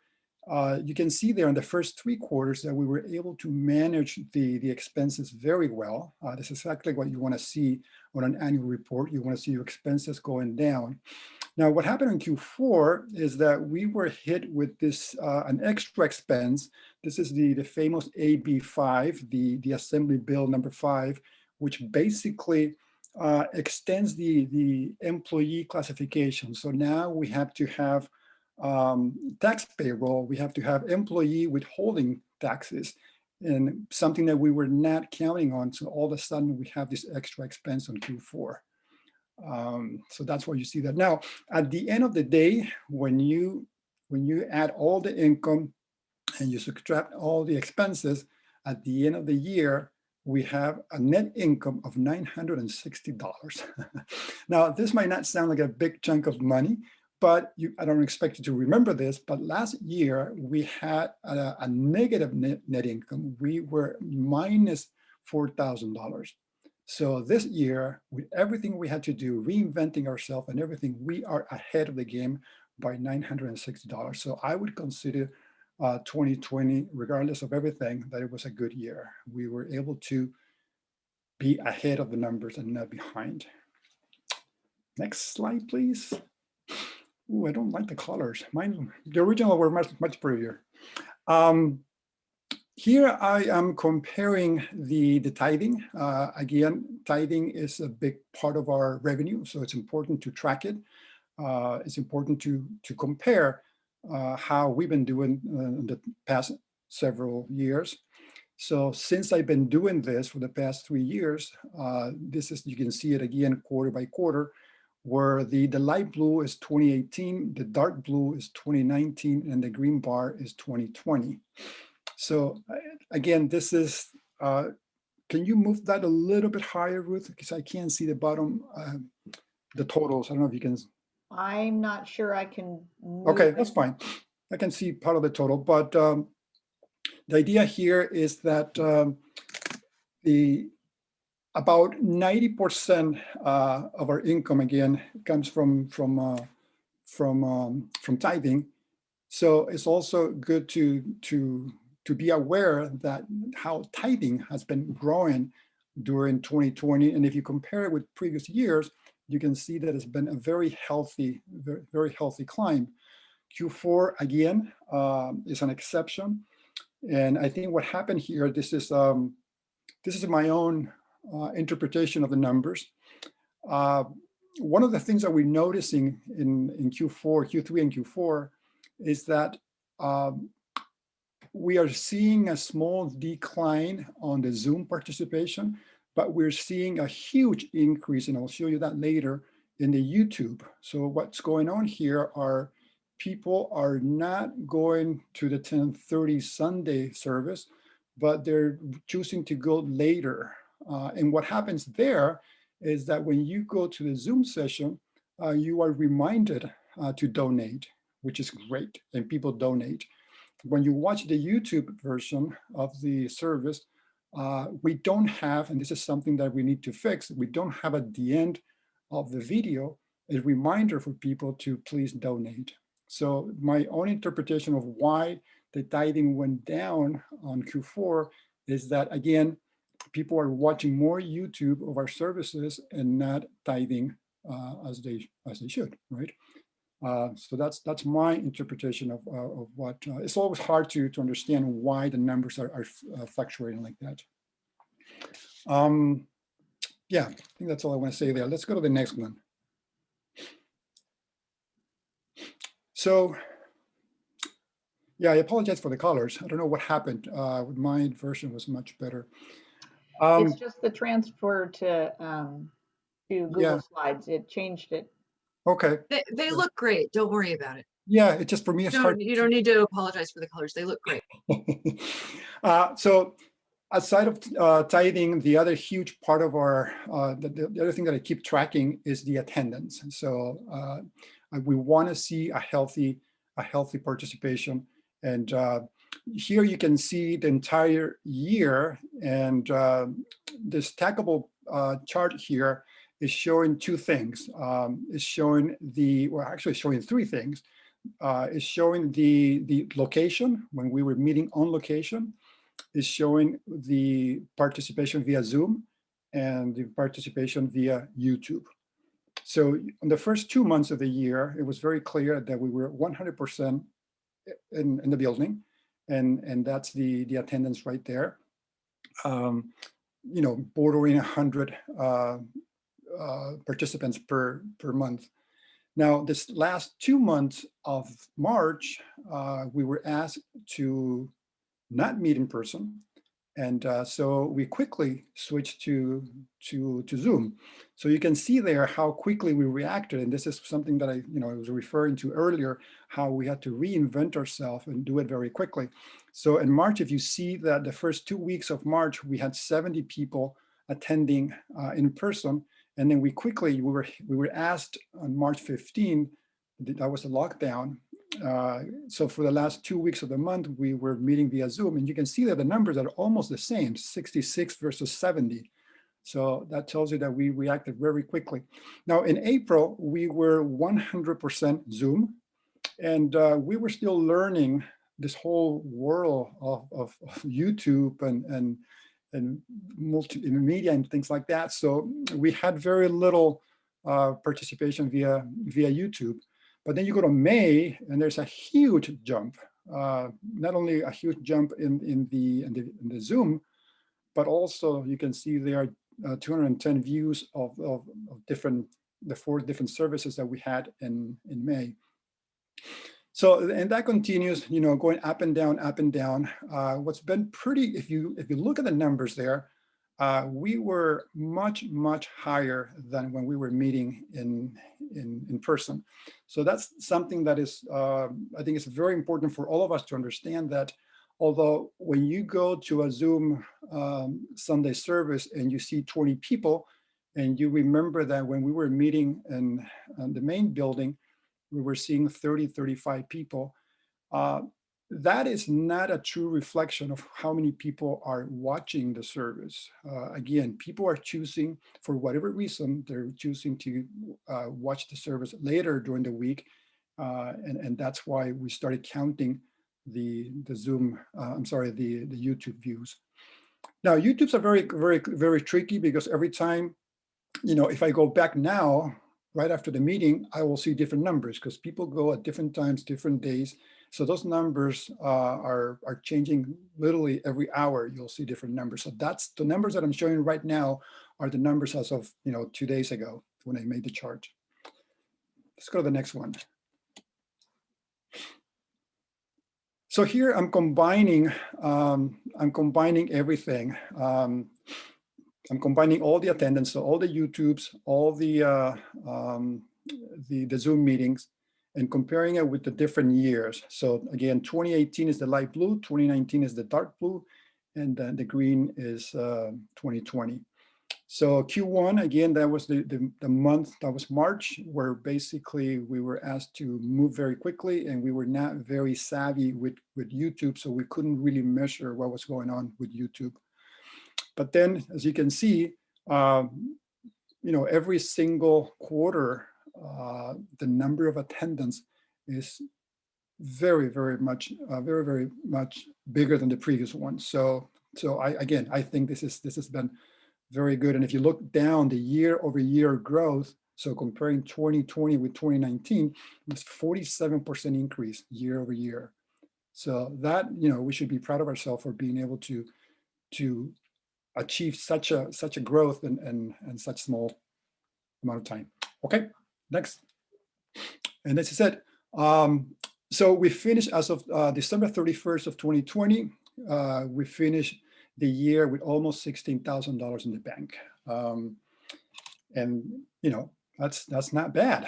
you can see there in the first 3 quarters that we were able to manage the expenses very well. This is exactly what you want to see on an annual report. You want to see your expenses going down. Now, what happened in Q4 is that we were hit with this an extra expense. This is the famous AB5, the Assembly Bill number 5, which basically extends the employee classification. So now we have to have tax payroll. We have to have employee withholding taxes, and something that we were not counting on. So all of a sudden we have this extra expense on Q4. So that's why you see that. Now, at the end of the day, when you add all the income and you subtract all the expenses, at the end of the year, we have a net income of $960. Now, this might not sound like a big chunk of money, but I don't expect you to remember this, but last year we had a negative net income. We were minus $4,000. So this year, with everything we had to do, reinventing ourselves and everything, we are ahead of the game by $960. So I would consider 2020, regardless of everything, that it was a good year. We were able to be ahead of the numbers and not behind. Next slide, please. Ooh, I don't like the colors. The original were much prettier. Here I am comparing the tithing. Again, tithing is a big part of our revenue, so it's important to track it. It's important to compare how we've been doing in the past several years. So since I've been doing this for the past 3 years, you can see it again quarter by quarter, where the light blue is 2018, the dark blue is 2019, and the green bar is 2020. So again, this is, can you move that a little bit higher, Ruth? Because I can't see the bottom, the totals. I don't know if you can. I'm not sure I can move Okay, it. that's fine. I can see part of the total, but the idea here is that about 90% of our income, again, comes from tithing. So it's also good to be aware that how tithing has been growing during 2020. And if you compare it with previous years, you can see that it's been a very healthy climb. Q4, again, is an exception. And I think what happened here, this is my own interpretation of the numbers. One of the things that we're noticing in Q3 and Q4 is that we are seeing a small decline on the Zoom participation, but we're seeing a huge increase, and I'll show you that later, in the YouTube. So what's going on here are people are not going to the 10:30 Sunday service, but they're choosing to go later. And what happens there is that when you go to the Zoom session, you are reminded to donate, which is great, and people donate. When you watch the YouTube version of the service, we don't have, and this is something that we need to fix, we don't have at the end of the video a reminder for people to please donate. So my own interpretation of why the tithing went down on Q4 is that, again, people are watching more YouTube of our services and not tithing as they should, right? So that's my interpretation of what, it's always hard to understand why the numbers are fluctuating like that. Yeah, I think that's all I want to say there. Let's go to the next one. So, yeah, I apologize for the colors. I don't know what happened. My version was much better. It's just the transfer to Google Yeah. Slides. It changed it. Okay. They look great. Don't worry about it. Yeah, it just for me, it's hard. You don't need to apologize for the colors. They look great. So aside of tithing, the other huge part of our, the other thing that I keep tracking is the attendance. So we want to see a healthy participation. And here you can see the entire year, and this stackable chart here is showing two things. It's showing actually showing three things. It's showing the location when we were meeting on location. Is showing the participation via Zoom and the participation via YouTube. So in the first 2 months of the year, it was very clear that we were 100% in the building, and that's the attendance right there. You know, bordering 100 participants per month. Now, this last 2 months of March, we were asked to not meet in person. And so we quickly switched to Zoom. So you can see there how quickly we reacted. And this is something that I was referring to earlier, how we had to reinvent ourselves and do it very quickly. So in March, if you see that the first 2 weeks of March, we had 70 people attending in person. And then we were asked on March 15, that was the lockdown. So for the last 2 weeks of the month, we were meeting via Zoom, and you can see that the numbers are almost the same, 66 versus 70. So that tells you that we reacted very quickly. Now in April, we were 100% Zoom, and we were still learning this whole world of YouTube and multimedia and things like that. So we had very little participation via YouTube. But then you go to May, and there's a huge jump. Not only a huge jump in the Zoom, but also you can see there are 210 views of the 4 different services that we had in May. So, and that continues, going up and down, up and down. What's been pretty, if you look at the numbers there, we were much higher than when we were meeting in person. So that's something that is, I think it's very important for all of us to understand that although when you go to a Zoom Sunday service and you see 20 people, and you remember that when we were meeting in the main building, we were seeing 30, 35 people, that is not a true reflection of how many people are watching the service. Again, people are choosing, for whatever reason, they're choosing to watch the service later during the week. And that's why we started counting the Zoom, the YouTube views. Now, YouTubes are very tricky because every time, if I go back now, right after the meeting, I will see different numbers because people go at different times, different days. So those numbers are changing literally every hour. You'll see different numbers. So that's the numbers that I'm showing right now are the numbers as of 2 days ago when I made the chart. Let's go to the next one. So here I'm combining everything. I'm combining all the attendance, so all the YouTubes, all the Zoom meetings, and comparing it with the different years. So again, 2018 is the light blue, 2019 is the dark blue, and the green is 2020. So Q1, again, that was the month, that was March, where basically we were asked to move very quickly, and we were not very savvy with YouTube, so we couldn't really measure what was going on with YouTube. But then, as you can see, every single quarter, the number of attendance is very much bigger than the previous one. So I think this has been very good. And if you look down the year-over-year growth, so comparing 2020 with 2019, it was 47% increase year-over-year. So that, we should be proud of ourselves for being able to achieve such a growth in such small amount of time. Okay, next. And this is it. So we finished as of December 31st of 2020. We finished the year with almost $16,000 in the bank, and that's not bad.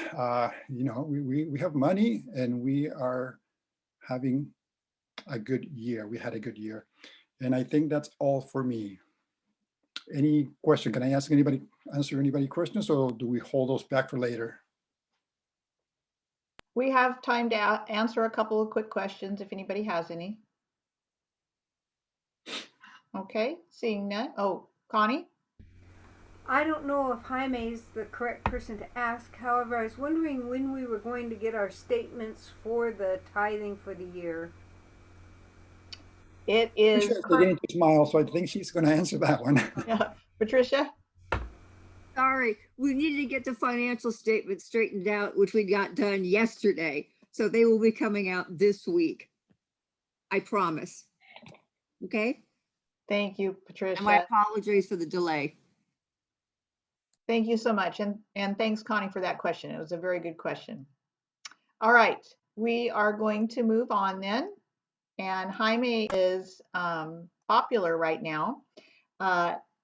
We have money, and we are having a good year. We had a good year, and I think that's all for me. Any question? Can I answer anybody questions, or do we hold those back for later? We have time to answer a couple of quick questions if anybody has any. Okay, seeing none. Oh, Connie? I don't know if Jaime is the correct person to ask. However, I was wondering when we were going to get our statements for the tithing for the year. It is. Patricia's beginning to smile, so I think she's going to answer that one. Yeah. Patricia? Sorry, we needed to get the financial statement straightened out, which we got done yesterday. So they will be coming out this week. I promise. Okay? Thank you, Patricia. And my apologies for the delay. Thank you so much. And thanks, Connie, for that question. It was a very good question. All right, we are going to move on then. And Jaime is popular right now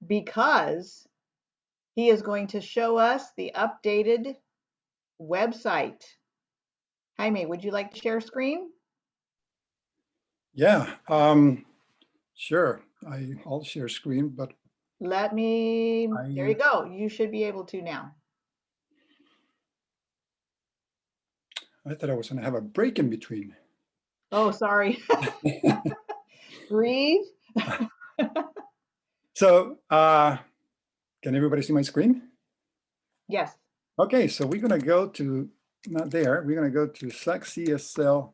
because he is going to show us the updated website. Jaime, would you like to share screen? Yeah, sure. I'll share screen, but there you go. You should be able to now. I thought I was going to have a break in between. Oh, sorry. Breathe. So, can everybody see my screen? Yes. Okay, so we're going to go to, not there, we're going to go to SCSL.org.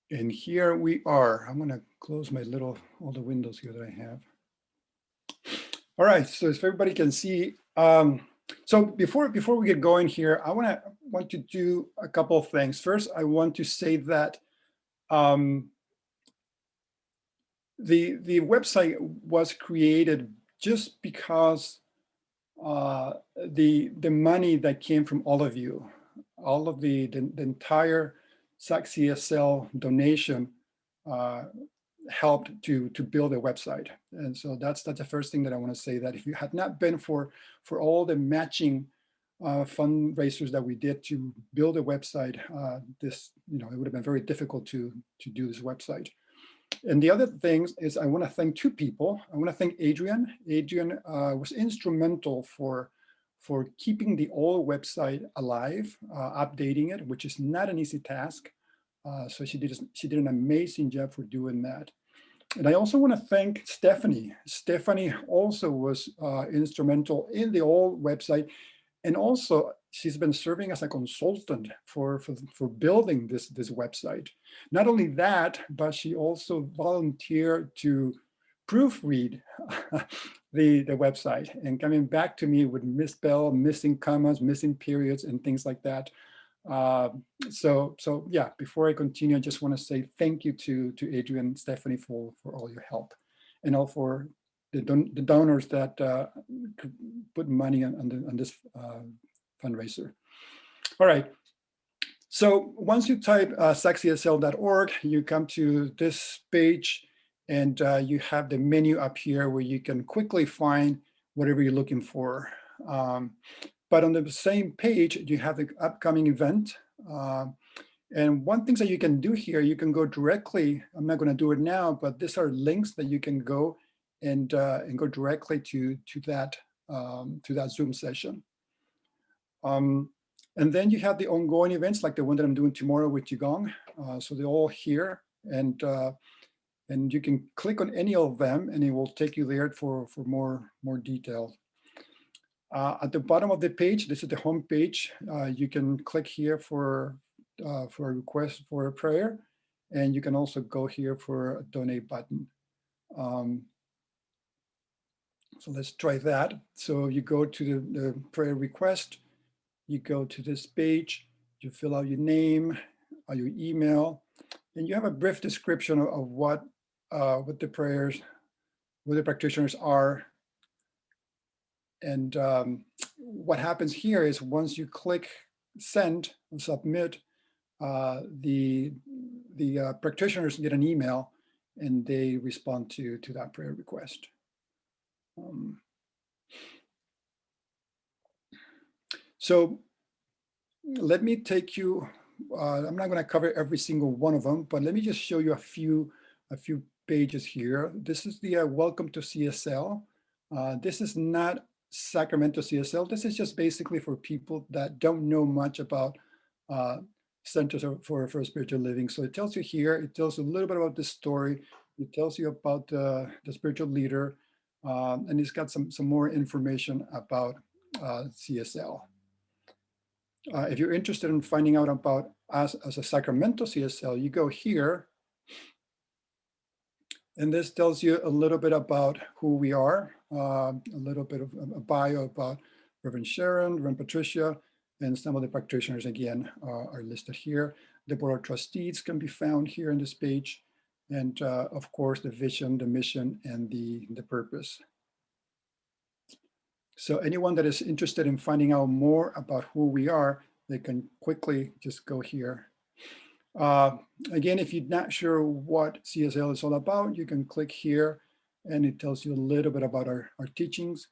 And here we are. I'm going to close my all the windows here that I have. All right, so if everybody can see, so before we get going here, I want to do a couple of things. First, I want to say that the website was created just because the money that came from all of you, all of the entire SCSL donation helped to build a website. And so that's the first thing that I want to say, that if you had not been for all the matching fundraisers that we did to build a website, it would have been very difficult to do this website. And the other thing is, I want to thank two people. I want to thank Adrian. Adrian was instrumental for keeping the old website alive, updating it, which is not an easy task. So she did an amazing job for doing that. And I also want to thank Stephanie. Stephanie also was instrumental in the old website, and also she's been serving as a consultant for building this website. Not only that, but she also volunteered to proofread the website and coming back to me with misspell, missing commas, missing periods, and things like that. So yeah, before I continue, I just want to say thank you to Adrian and Stephanie for all your help, and all for the donors that put money on this fundraiser. All right. So once you type SCSL.org, you come to this page, and you have the menu up here where you can quickly find whatever you're looking for. But on the same page, you have the upcoming event. And one thing that you can do here, you can go directly. I'm not going to do it now, but these are links that you can go and go directly to that Zoom session. And then you have the ongoing events like the one that I'm doing tomorrow with Qigong. So they're all here, and you can click on any of them, and it will take you there for more details. At the bottom of the page, this is the home page. You can click here for a request for a prayer, and you can also go here for a donate button. So let's try that. So you go to the prayer request, you go to this page, you fill out your name, your email, and you have a brief description of what the practitioners are. And what happens here is once you click send and submit, the practitioners get an email and they respond to that prayer request. So let me take you, I'm not going to cover every single one of them, but let me just show you a few pages here. This is the Welcome to CSL. This is not Sacramento CSL. This is just basically for people that don't know much about Centers for Spiritual Living. So it tells you here, it tells you a little bit about the story. It tells you about the spiritual leader, and it's got some more information about CSL. If you're interested in finding out about us as a Sacramento CSL, you go here, and this tells you a little bit about who we are, a little bit of a bio about Reverend Sharon, Reverend Patricia, and some of the practitioners, again, are listed here. The Board of Trustees can be found here on this page. And of course, the vision, the mission, and the purpose. So anyone that is interested in finding out more about who we are, they can quickly just go here. Again, if you're not sure what CSL is all about, you can click here, and it tells you a little bit about our teachings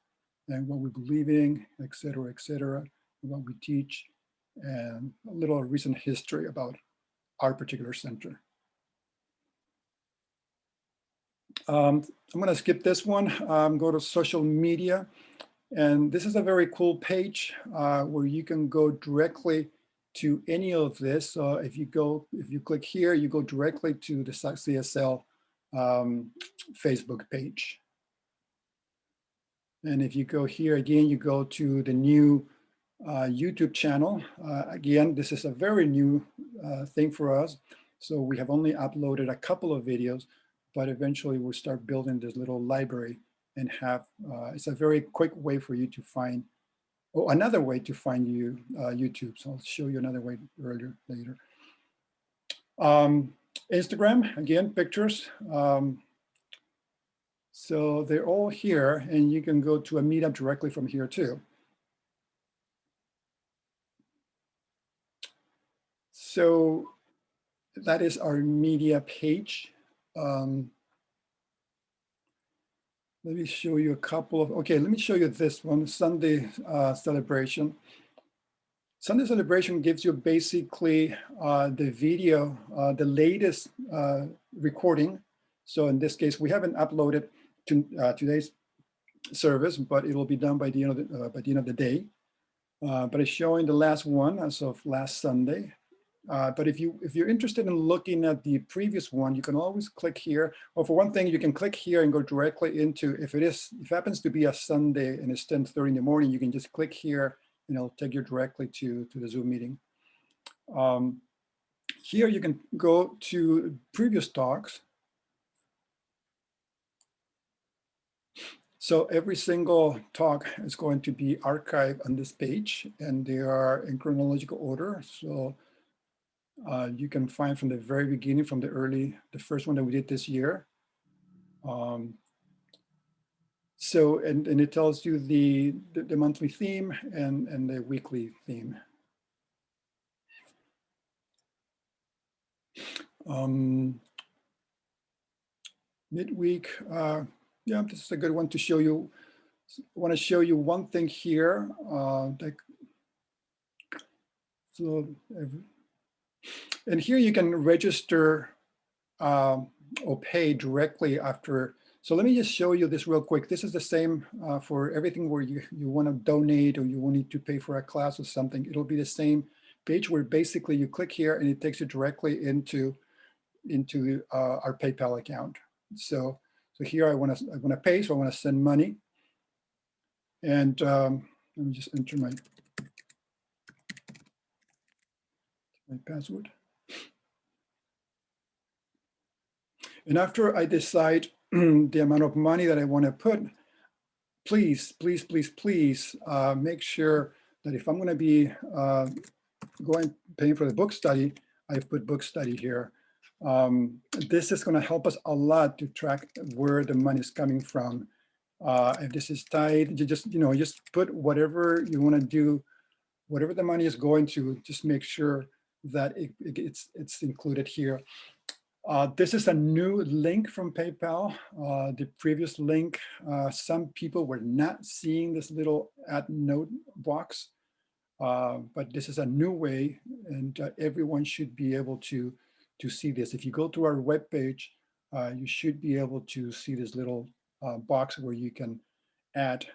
and what we believe in, et cetera, what we teach, and a little recent history about our particular center. I'm going to skip this one, go to social media. And this is a very cool page where you can go directly to any of this. So if you click here, you go directly to the CSL Facebook page. And if you go here again, you go to the new YouTube channel. Again, this is a very new thing for us. So we have only uploaded a couple of videos, but eventually we'll start building this little library and have, it's a very quick way for you to find, or another way to find YouTube. So I'll show you another way later. Instagram, again, pictures. So they're all here, and you can go to a meetup directly from here too. So that is our media page. Let me show you a couple of, okay, let me show you this one, Sunday celebration. Sunday celebration gives you basically the video, the latest recording. So in this case, we haven't uploaded to today's service, but it will be done by the end of the day. But it's showing the last one as of last Sunday. But if you're interested in looking at the previous one, you can always click here. Or for one thing, you can click here and go directly into, if it happens to be a Sunday and it's 10:30 in the morning, you can just click here and it'll take you directly to the Zoom meeting. Here you can go to previous talks. So every single talk is going to be archived on this page, and they are in chronological order. So you can find from the very beginning, from the first one that we did this year. So, and it tells you the monthly theme and the weekly theme. Midweek, yeah, this is a good one to show you. I want to show you one thing here. And here you can register or pay directly after. So let me just show you this real quick. This is the same for everything where you want to donate or you will need to pay for a class or something. It'll be the same page where basically you click here and it takes you directly into our PayPal account. So here I want to pay, so I want to send money. And let me just enter my password. And after I decide the amount of money that I want to put, please, please, please, please make sure that if I'm going to be paying for the book study, I put book study here. This is going to help us a lot to track where the money is coming from. If this is tied, you just put whatever you want to do, whatever the money is going to, just make sure that it's included here. This is a new link from PayPal. The previous link, some people were not seeing this little add note box, but this is a new way, and everyone should be able to see this. If you go to our webpage, you should be able to see this little box where you can add,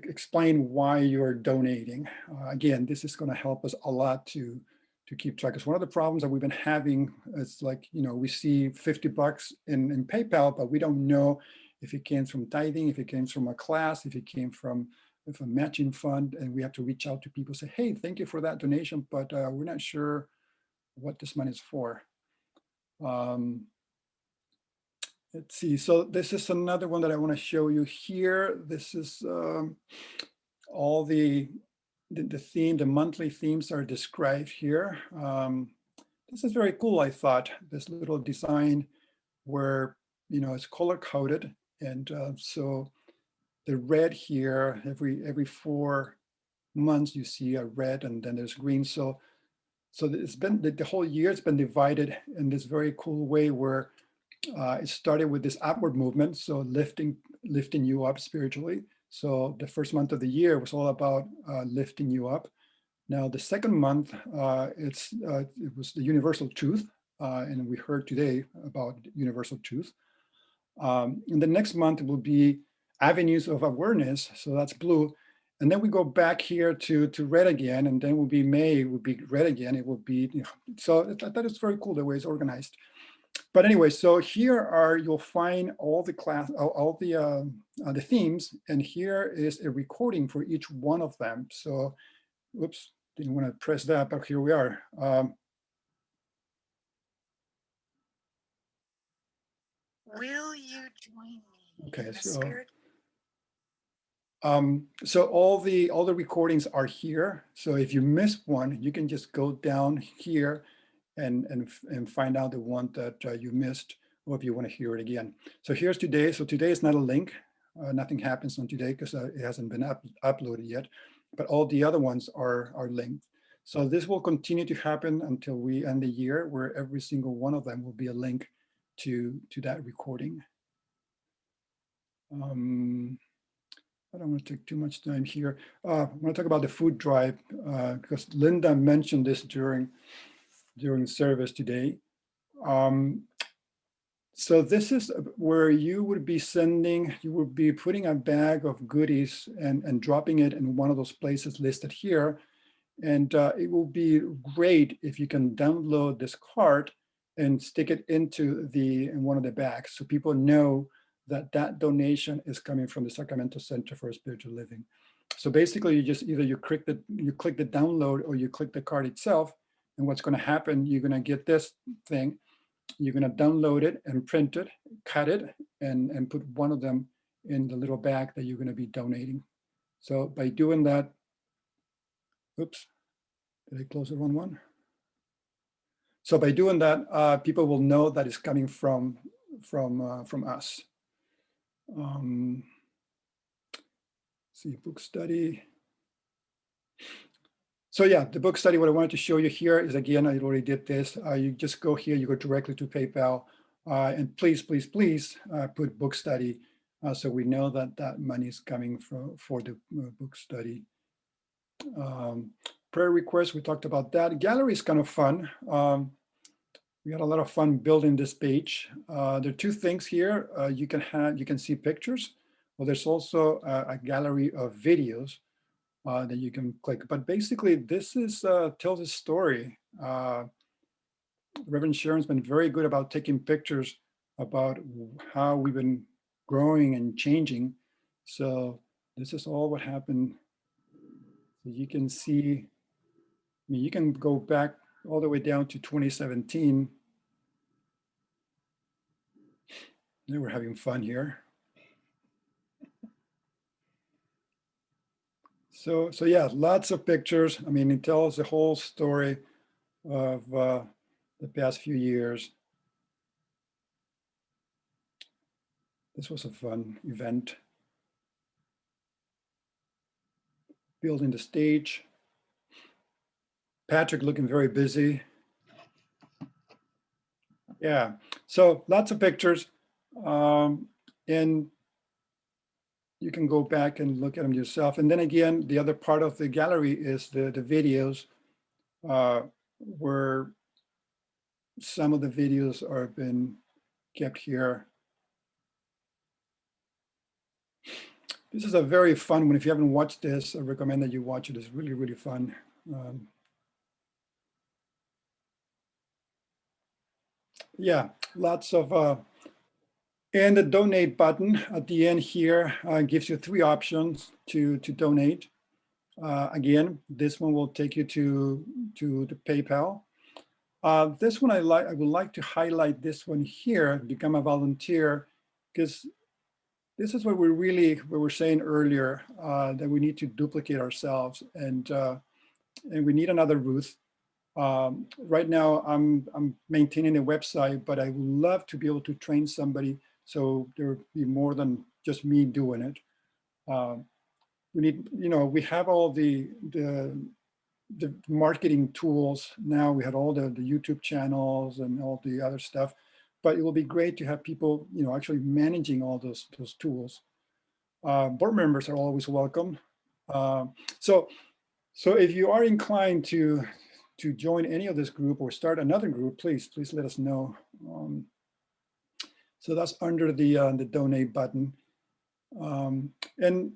explain why you're donating. Again, this is going to help us a lot to keep track. Because one of the problems that we've been having is like, we see $50 in PayPal, but we don't know if it came from tithing, if it came from a class, if it came from a matching fund, and we have to reach out to people, say, hey, thank you for that donation, but we're not sure what this money is for. Let's see, so this is another one that I want to show you here. This is all the theme, the monthly themes are described here. This is very cool, I thought, this little design where, it's color coded. And so the red here, every 4 months you see a red and then there's green. So it's been, the whole year it's been divided in this very cool way where it started with this upward movement. So lifting you up spiritually. So the first month of the year was all about lifting you up. Now the second month, it was the universal truth, and we heard today about universal truth. And the next month it will be avenues of awareness, so that's blue. And then we go back here to red again, and then will be May, will be red again. It will be, so I thought it's very cool the way it's organized. But anyway, so here you'll find all the the themes, and here is a recording for each one of them. So, oops, didn't want to press that, but here we are. Will you join me? Okay, so all the recordings are here. So if you miss one, you can just go down here and find out the one that you missed, or if you want to hear it again. So here's today. So today is not a link. Nothing happens on today because it hasn't been uploaded yet, but all the other ones are linked. So this will continue to happen until we end the year, where every single one of them will be a link to that recording. I don't want to take too much time here. I want to talk about the food drive because Linda mentioned this during service today. So this is where you would be putting a bag of goodies and dropping it in one of those places listed here. And it will be great if you can download this card and stick it into in one of the bags so people know that donation is coming from the Sacramento Center for Spiritual Living. So basically, you just either you click the download or you click the card itself, and what's going to happen, you're going to get this thing. You're going to download it and print it, cut it, and put one of them in the little bag that you're going to be donating. So by doing that, oops, did I close the wrong one? So by doing that, people will know that it's coming from us. See, book study. So yeah, the book study, what I wanted to show you here is, again, I already did this. You just go here, you go directly to PayPal, and please, please, please put book study so we know that that money is coming for the book study. Prayer requests, we talked about that. Gallery is kind of fun. We had a lot of fun building this page. There are two things here. You can see pictures. Well, there's also a gallery of videos that you can click. But basically, this is tells a story. Reverend Sharon's been very good about taking pictures about how we've been growing and changing. So this is all what happened. So you can see, I mean, you can go back all the way down to 2017. They were having fun here. So yeah, lots of pictures. I mean, it tells the whole story of the past few years. This was a fun event. Building the stage. Patrick looking very busy. Yeah, so lots of pictures. And you can go back and look at them yourself. And then again, the other part of the gallery is the videos where some of the videos are been kept here. This is a very fun one. If you haven't watched this, I recommend that you watch it. It's really, really fun. Yeah, lots of, and the donate button at the end here gives you 3 options to donate. Again, this one will take you to the PayPal. This one I would like to highlight this one here, become a volunteer, because this is what we were saying earlier, that we need to duplicate ourselves, and we need another Ruth. Right now I'm maintaining a website, but I would love to be able to train somebody so there would be more than just me doing it. We need, we have all the marketing tools now. We had all the YouTube channels and all the other stuff, but it will be great to have people, actually managing all those tools. Board members are always welcome. So if you are inclined to join any of this group or start another group, please let us know. So that's under the donate button. And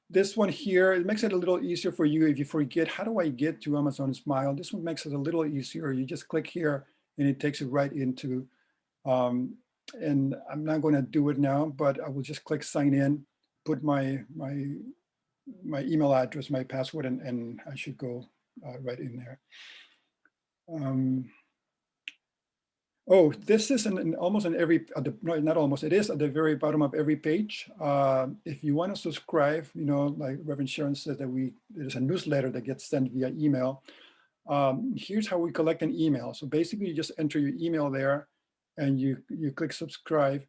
this one here, it makes it a little easier for you if you forget, how do I get to Amazon Smile? This one makes it a little easier. You just click here and it takes you right into, and I'm not going to do it now, but I will just click sign in, put my email address, my password, and I should go right in there. Oh, this is almost in every, no, not almost, it is at the very bottom of every page. If you want to subscribe, like Reverend Sharon said, that there's a newsletter that gets sent via email. Here's how we collect an email. So basically you just enter your email there and you click subscribe,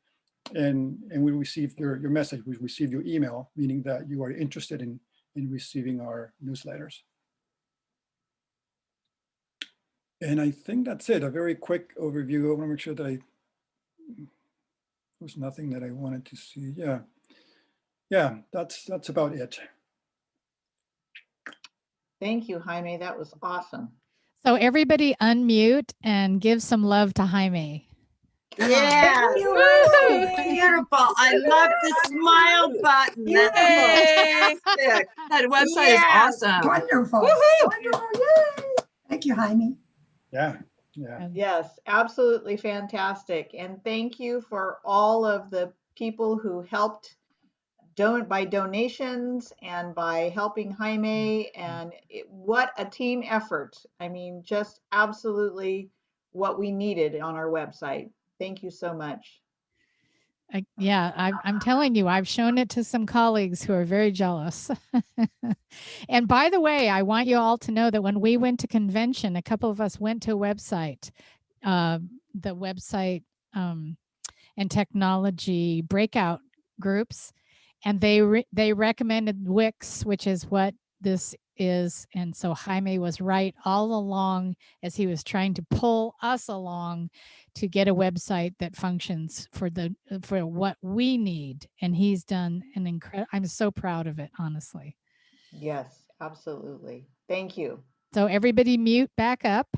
and we receive your message. We receive your email, meaning that you are interested in receiving our newsletters. And I think that's it, a very quick overview. I want to make sure that there's nothing that I wanted to see. Yeah, that's about it. Thank you, Jaime. That was awesome. So everybody unmute and give some love to Jaime. Yeah, beautiful. I love the smile button. That's fantastic. That website is awesome. Wonderful. Woohoo! Wonderful. Yay. Thank you, Jaime. Yeah. Yes, absolutely fantastic. And thank you for all of the people who helped by donations and by helping Jaime. And what a team effort. I mean, just absolutely what we needed on our website. Thank you so much. I'm telling you, I've shown it to some colleagues who are very jealous. And by the way, I want you all to know that when we went to convention, a couple of us went to a website, the website and technology breakout groups, and they recommended Wix, which is what this is. And so Jaime was right all along as he was trying to pull us along to get a website that functions for what we need. And he's done an incredible, I'm so proud of it, honestly. Yes, absolutely. Thank you. So everybody mute back up.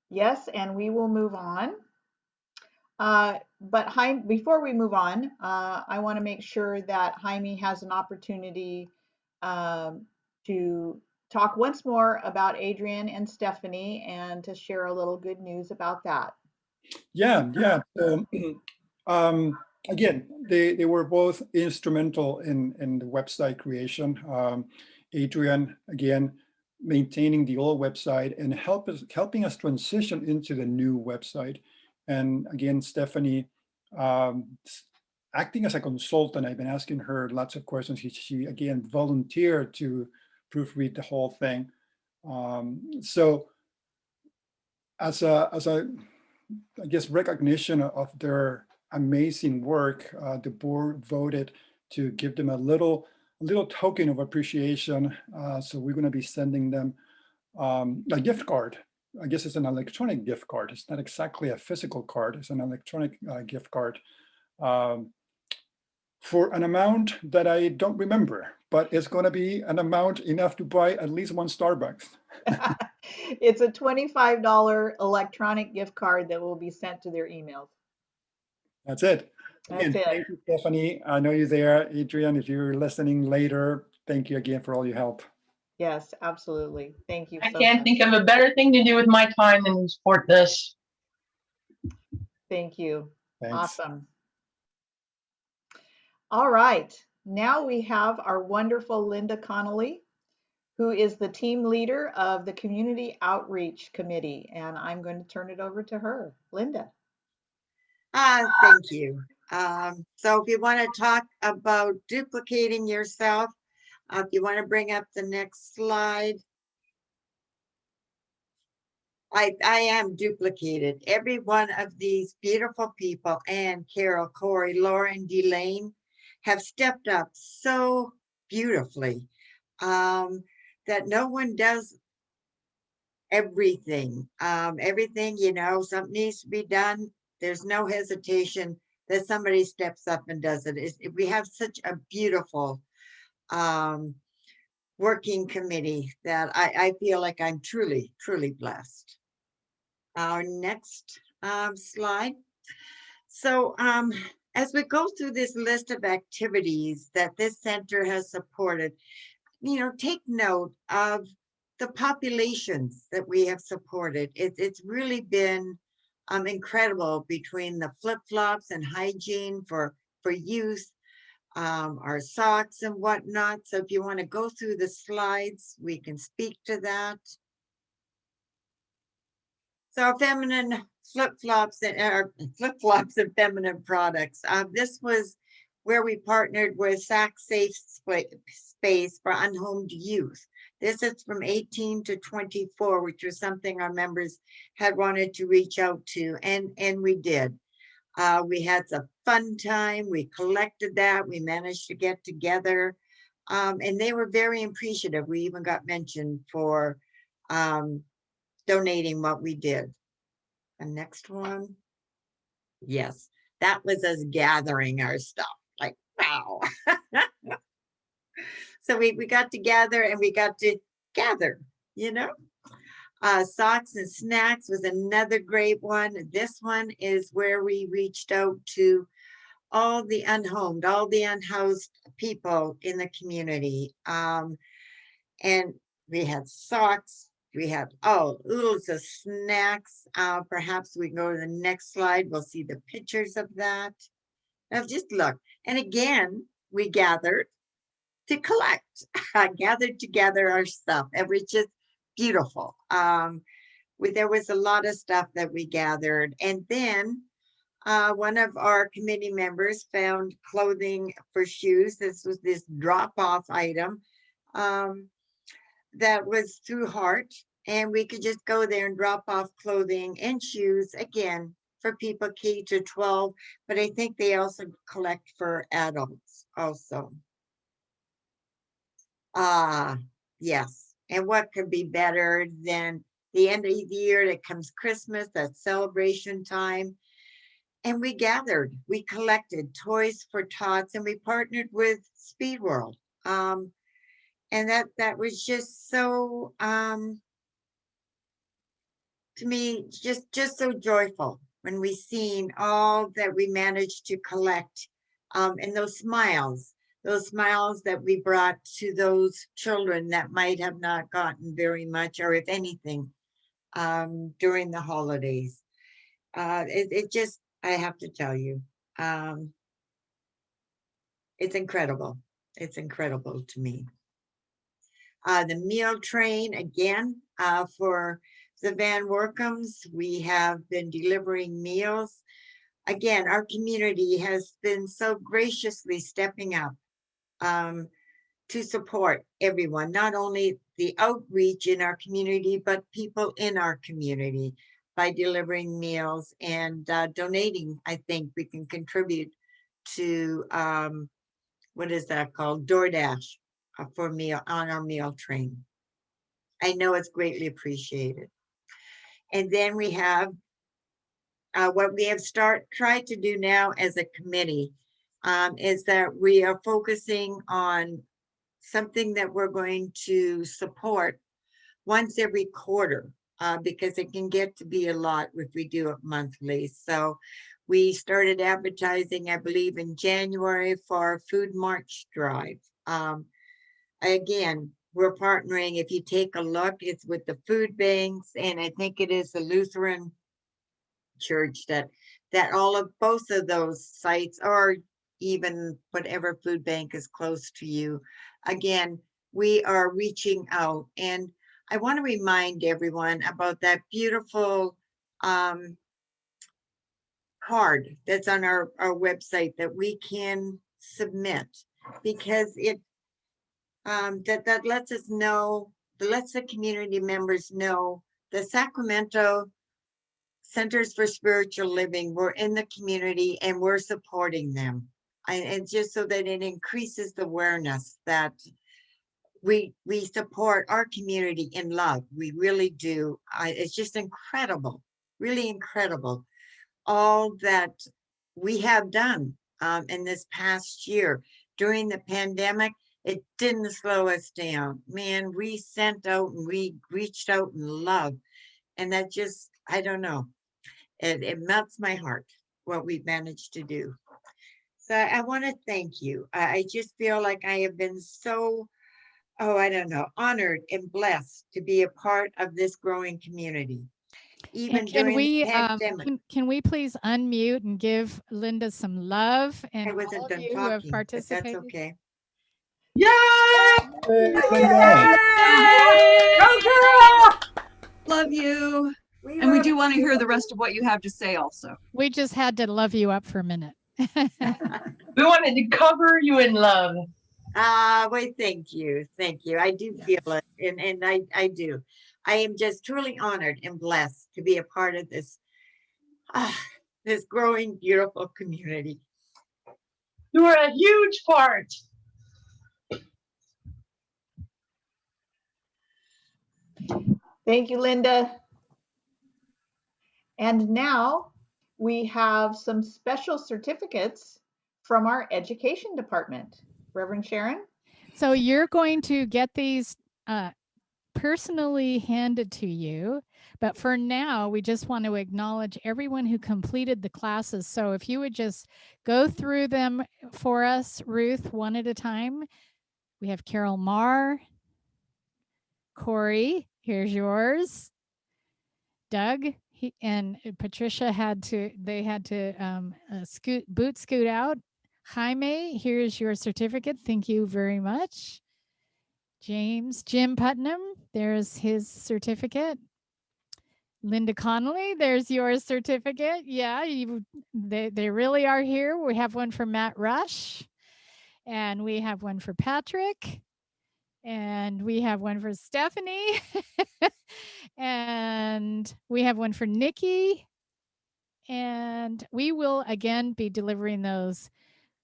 Yes, and we will move on. But Jaime, before we move on, I want to make sure that Jaime has an opportunity to talk once more about Adrian and Stephanie and to share a little good news about that. Yeah. So, again, they were both instrumental in the website creation. Adrian, again, maintaining the old website and helping us transition into the new website. And again, Stephanie, acting as a consultant. I've been asking her lots of questions. She again volunteered to proofread the whole thing. So as a I guess recognition of their amazing work, the board voted to give them a little token of appreciation. So we're going to be sending them a gift card. I guess it's an electronic gift card. It's not exactly a physical card. It's an electronic gift card for an amount that I don't remember, but it's going to be an amount enough to buy at least one Starbucks. It's a $25 electronic gift card that will be sent to their emails. That's it. That's Again, it. thank you, Stephanie. I know you're there. Adrian, if you're listening later, thank you again for all your help. Yes, absolutely. Thank you. I so can't much. think of a better thing to do with my time than support this. Thank you. Thanks. Awesome. All right. Now we have our wonderful Linda Connolly, who is the team leader of the Community Outreach Committee. And I'm going to turn it over to her. Linda. Thank you. So if you want to talk about duplicating yourself, if you want to bring up the next slide. I am duplicated. Every one of these beautiful people, Anne, Carol, Cory, Lauren, Delane, have stepped up so beautifully that no one does everything. Everything, you know, something needs to be done. There's no hesitation that somebody steps up and does it. We have such a beautiful working committee that I feel like I'm truly, truly blessed. Our next slide. So as we go through this list of activities that this center has supported, you know, take note of the populations that we have supported. It's really been incredible between the flip-flops and hygiene for youth, our socks and whatnot. So if you want to go through the slides, we can speak to that. So feminine flip-flops and feminine products. This was where we partnered with Sac Safe Space for Unhomed Youth. This is from 18 to 24, which was something our members had wanted to reach out to, and we did. We had a fun time. We collected that. We managed to get together, and they were very appreciative. We even got mentioned for donating what we did. The next one. Yes, that was us gathering our stuff. Like, wow. So we got together and we got to gather, you know. Socks and snacks was another great one. This one is where we reached out to all the unhomed, all the unhoused people in the community. And we had socks. We had oodles of snacks. Perhaps we can go to the next slide. We'll see the pictures of that. Now just look. And again, we gathered to collect, gathered together our stuff. It was just beautiful. There was a lot of stuff that we gathered. And then one of our committee members found clothing for shoes. This was this drop-off item that was through Heart. And we could just go there and drop off clothing and shoes, again, for people K to 12. But I think they also collect for adults also. Yes. And what could be better than the end of the year that comes Christmas, that celebration time. And we gathered, we collected toys for tots, and we partnered with Speed World. And that was just so, to me, just so joyful when we seen all that we managed to collect, and those smiles that we brought to those children that might have not gotten very much, or if anything, during the holidays. It just, I have to tell you, it's incredible. It's incredible to me. The meal train, again, for the VanWoerkoms, we have been delivering meals. Again, our community has been so graciously stepping up to support everyone, not only the outreach in our community, but people in our community by delivering meals and donating. I think we can contribute to, what is that called? DoorDash for meal on our meal train. I know it's greatly appreciated. And then we have what we have tried to do now as a committee is that we are focusing on something that we're going to support once every quarter, because it can get to be a lot if we do it monthly. So we started advertising, I believe, in January for our Food March Drive. Again, we're partnering, if you take a look, it's with the food banks, and I think it is the Lutheran Church that all of both of those sites, or even whatever food bank is close to you. Again, we are reaching out, and I want to remind everyone about that beautiful card that's on our website that we can submit, because it that lets us know, that lets the community members know the Sacramento Centers for Spiritual Living, we're in the community and we're supporting them. And just so that it increases the awareness that we support our community in love. We really do. It's just incredible, really incredible, all that we have done in this past year. During the pandemic, it didn't slow us down. Man, we sent out and we reached out in love. And that just, I don't know, it melts my heart what we've managed to do. So I want to thank you. I just feel like I have been so, I don't know, honored and blessed to be a part of this growing community. Even during the pandemic. Can we please unmute and give Linda some love and I wasn't all of done you who have talking, but participated? that's okay. Yay! Go girl! Love you. We And we love do want to you. hear the rest of what you have to say also. We just had to love you up for a minute. We wanted to cover you in love. Well, thank you. Thank you. I do feel it. And I do. I am just truly honored and blessed to be a part of this, this growing, beautiful community. You are a huge part. Thank you, Linda. And now we have some special certificates from our education department. Reverend Sharon? So you're going to get these personally handed to you. But for now, we just want to acknowledge everyone who completed the classes. So if you would just go through them for us, Ruth, one at a time. We have Carol Marr, Cory, here's yours. Doug and Patricia had to scoot out. Jaime, here's your certificate. Thank you very much. Jim Putnam, there's his certificate. Linda Connolly, there's your certificate. Yeah, they really are here. We have one for Matt Rush, and we have one for Patrick, and we have one for Stephanie, and we have one for Nikki, and we will again be delivering those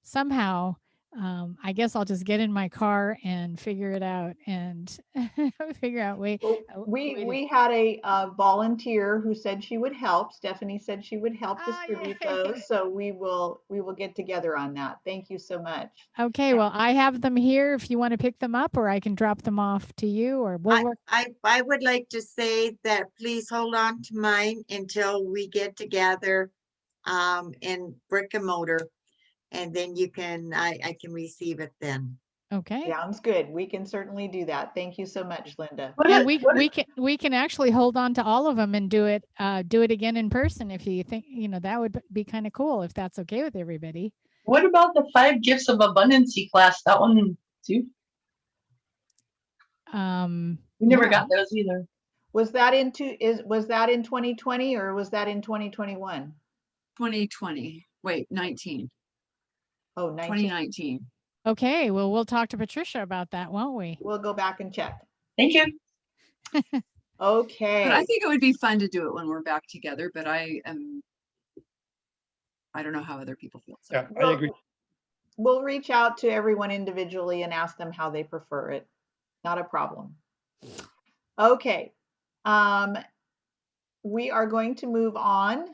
somehow I guess I'll just get in my car and figure it out and figure out Well, a way to. we had a volunteer who said she would help. Stephanie said she would help distribute Yay. those, so we will get together on that. Thank you so much. Okay, well, I have them here if you want to pick them up, or I can drop them off to you, or we'll work. I would like to say that please hold on to mine until we get together in brick and mortar, and then you can I can receive it then. Okay. Sounds good. We can certainly do that. Thank you so much, Linda. And we can actually hold on to all of them and do it again in person if you think, that would be kind of cool if that's okay with everybody. What about the 5 gifts of abundancy class? That one too? We never got those either. Was that in 2020 or was that in 2021? 2020. Wait, 19. Oh, 19. 2019. Okay, well, we'll talk to Patricia about that, won't we? We'll go back and check. Thank you. Okay. But I think it would be fun to do it when we're back together, but I don't know how other people feel. So. Yeah, I agree. We'll reach out to everyone individually and ask them how they prefer it. Not a problem. Okay. We are going to move on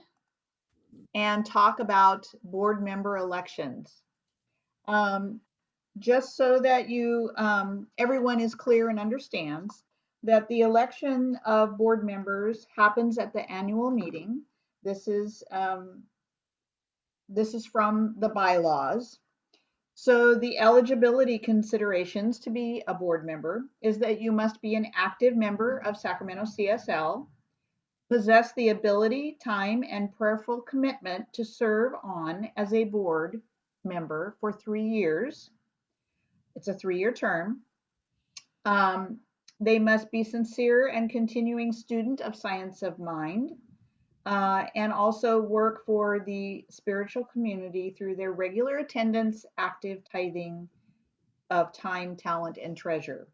and talk about board member elections. Just so that you, everyone is clear and understands that the election of board members happens at the annual meeting. This is from the bylaws. So the eligibility considerations to be a board member is that you must be an active member of Sacramento CSL, possess the ability, time, and prayerful commitment to serve on as a board member for 3 years. It's a 3-year term. They must be sincere and continuing student of science of mind, and also work for the spiritual community through their regular attendance, active tithing of time, talent, and treasure.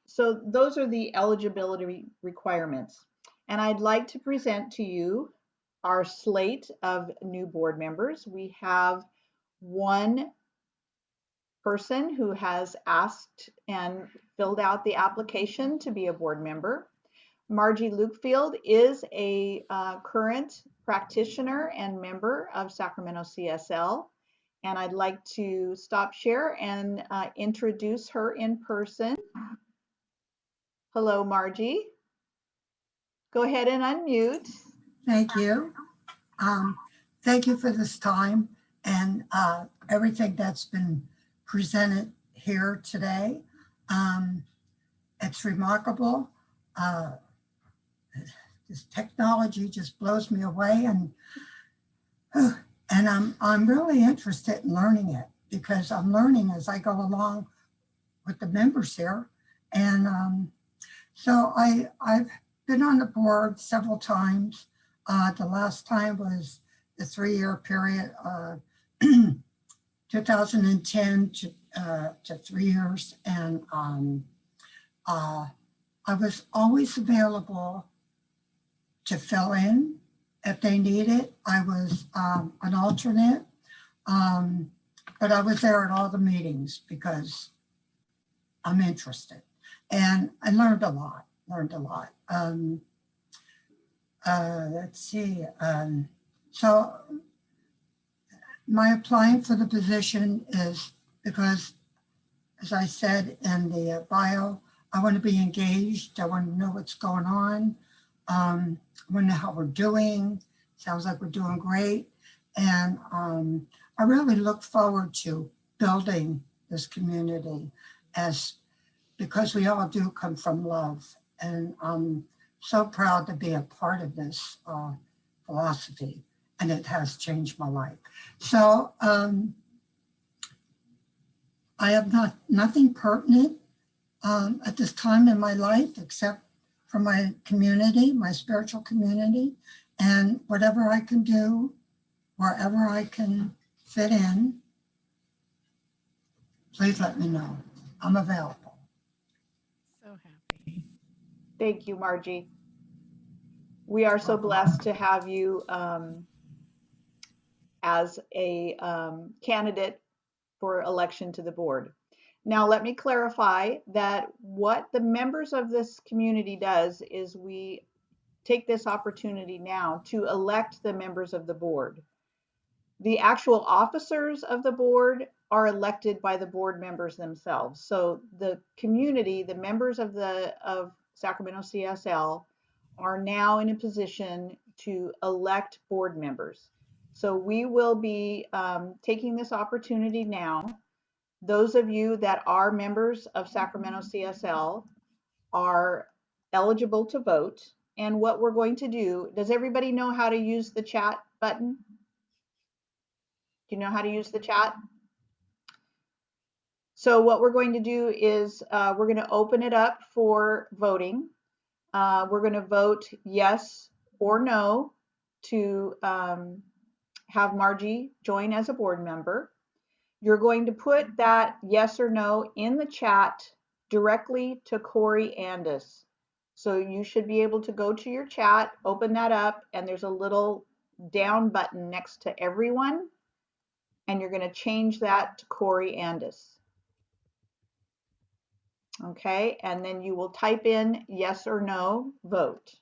So those are the eligibility requirements. And I'd like to present to you our slate of new board members. We have one person who has asked and filled out the application to be a board member. Margie Lukefield is a current practitioner and member of Sacramento CSL. And I'd like to stop share and introduce her in person. Hello, Margie. Go ahead and unmute. Thank you. Thank you for this time and everything that's been presented here today. It's remarkable. This technology just blows me away, and I'm really interested in learning it because I'm learning as I go along with the members here. And so I've been on the board several times. The last time was the 3-year period, 2010 to 3 years. And I was always available to fill in if they need it. I was an alternate, but I was there at all the meetings because I'm interested. And I learned a lot. Let's see. So my applying for the position is because, as I said in the bio, I want to be engaged. I want to know what's going on. I want to know how we're doing. Sounds like we're doing great. And I really look forward to building this community because we all do come from love. And I'm so proud to be a part of this philosophy, and it has changed my life. So I have nothing pertinent at this time in my life except for my community, my spiritual community, and whatever I can do, wherever I can fit in, please let me know. I'm available. So happy. Thank you, Margie. We are so blessed to have you as a candidate for election to the board. Now, let me clarify that what the members of this community does is we take this opportunity now to elect the members of the board. The actual officers of the board are elected by the board members themselves. So the community, the members of Sacramento CSL are now in a position to elect board members. So we will be taking this opportunity now. Those of you that are members of Sacramento CSL are eligible to vote. And what we're going to do, does everybody know how to use the chat button? Do you know how to use the chat? So what we're going to do is we're going to open it up for voting. We're going to vote yes or no to have Margie join as a board member. You're going to put that yes or no in the chat directly to Cory Andis. So you should be able to go to your chat, open that up, and there's a little down button next to everyone. And you're going to change that to Cory Andis. Okay, and then you will type in yes or no vote.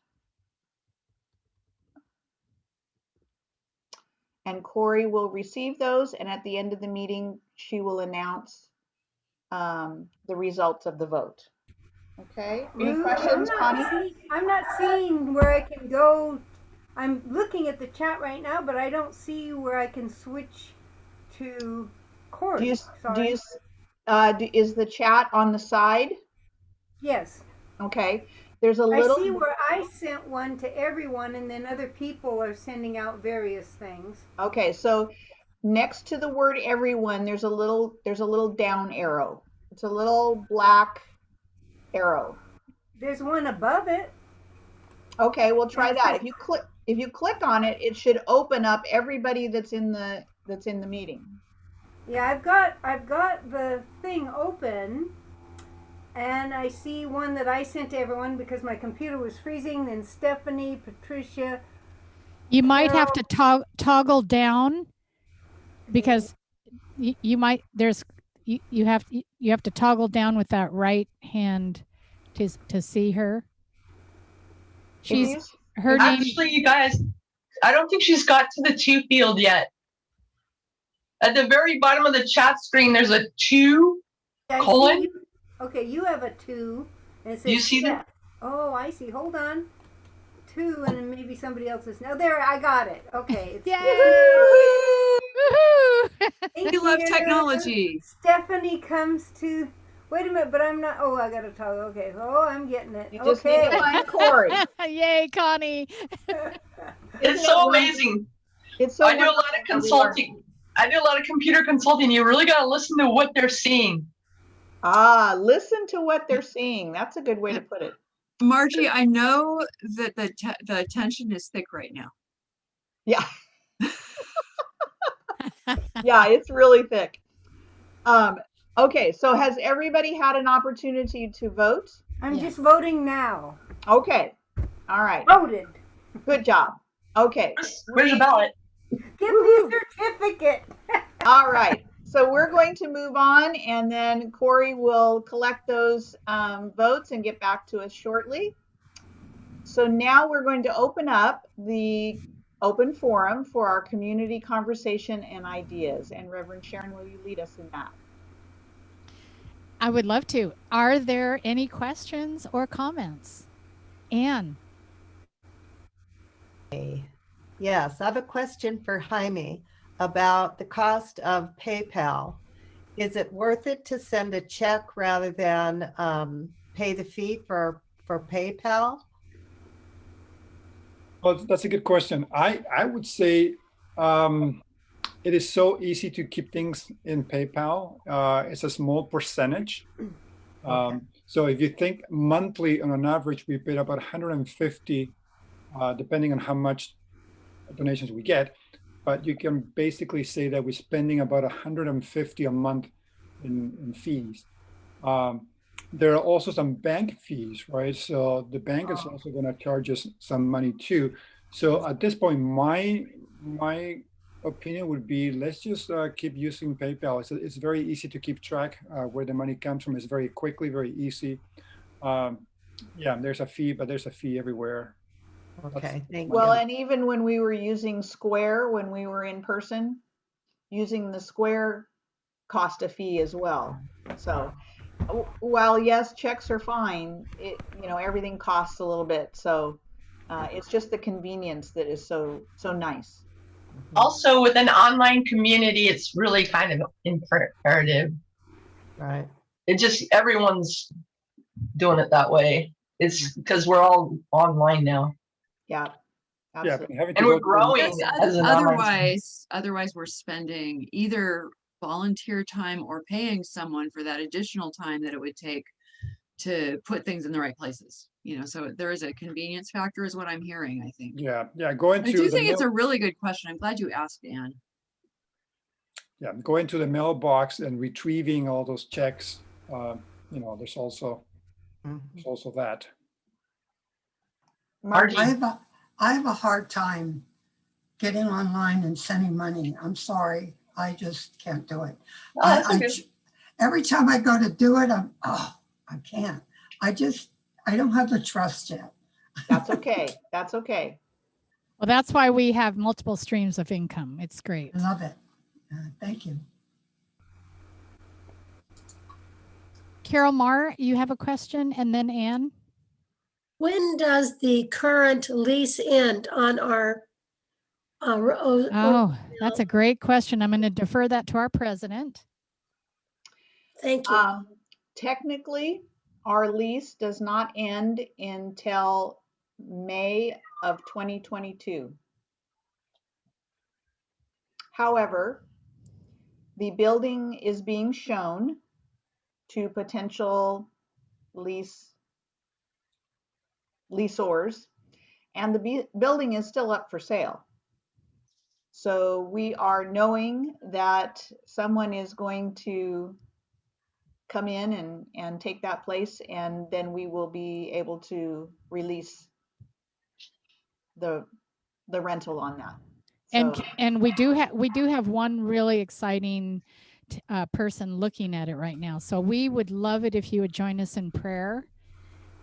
And Cory will receive those, and at the end of the meeting, she will announce the results of the vote. Okay, any questions, Connie? I'm not seeing where I can go. I'm looking at the chat right now, but I don't see where I can switch to Cory. Is the chat on the side? Yes. Okay. There's a little. I see where I sent one to everyone, and then other people are sending out various things. Okay, so next to the word everyone, there's a little down arrow. It's a little black arrow. There's one above it. Okay, we'll try that. If you click on it, it should open up everybody that's in the meeting. Yeah, I've got the thing open, and I see one that I sent to everyone because my computer was freezing. Then Stephanie, Patricia. You might have to toggle down because you might you have to toggle down with that right hand to see her. She's her name. Actually, you guys, I don't think she's got to the 2 field yet. At the very bottom of the chat screen, there's a 2 colon. Okay, you have a 2. And it says you see that? Oh, I see. Hold on. 2, and then maybe somebody else's. No, there, I got it. Okay. We love technology. Stephanie comes to. Wait a minute, but I'm not. Oh, I got to toggle. Okay. Oh, I'm getting it. You just need to find Cory. Yay, Connie. It's so amazing. It's so. I do a lot of consulting. I do a lot of computer consulting. You really got to listen to what they're seeing. Listen to what they're seeing. That's a good way to put it. Margie, I know that the tension is thick right now. Yeah. Yeah, it's really thick. Okay, so has everybody had an opportunity to vote? I'm just voting now. Okay. All right. Voted. Good job. Okay. Where's the ballot? Give me a certificate. All right. So we're going to move on, and then Cory will collect those votes and get back to us shortly. So now we're going to open up the open forum for our community conversation and ideas. And Reverend Sharon, will you lead us in that? I would love to. Are there any questions or comments? Anne. Yes, I have a question for Jaime about the cost of PayPal. Is it worth it to send a check rather than pay the fee for PayPal? Well, that's a good question. I would say it is so easy to keep things in PayPal. It's a small percentage. So if you think monthly on an average, we pay about 150, depending on how much donations we get. But you can basically say that we're spending about 150 a month in fees. There are also some bank fees, right? So the bank is also going to charge us some money too. So at this point, my opinion would be, let's just keep using PayPal. It's very easy to keep track where the money comes from. It's very quickly, very easy. Yeah, there's a fee, but there's a fee everywhere. Okay, thank Well, you. and even when we were using Square, when we were in person, using the Square cost a fee as well. So while yes, checks are fine, everything costs a little bit. So it's just the convenience that is so nice. Also, with an online community, it's really kind of imperative. Right. It just, everyone's doing it that way. It's because we're all online now. Yeah. Yeah, Absolutely. but having to And go we're to growing as an online. Otherwise we're spending either volunteer time or paying someone for that additional time that it would take to put things in the right places. So there is a convenience factor is what I'm hearing, I think. Yeah, going I to do the think it's mail, a really good question. I'm glad you asked, Anne. yeah, going to the mailbox and retrieving all those checks. There's also that. I have a hard time getting online and sending money. I'm sorry. I just can't do it. Every time I go to do it, I can't. I don't have the trust yet. That's okay. That's okay. Well, that's why we have multiple streams of income. It's great. I love it. Thank you. Carol Marr, you have a question, and then Anne. When does the current lease end on our? Oh, that's a great question. I'm going to defer that to our president. Thank you. Technically, our lease does not end until May of 2022. However, the building is being shown to potential leasors, and the building is still up for sale. So we are knowing that someone is going to come in and take that place, and then we will be able to release the rental on that. And we do have one really exciting person looking at it right now. So we would love it if you would join us in prayer,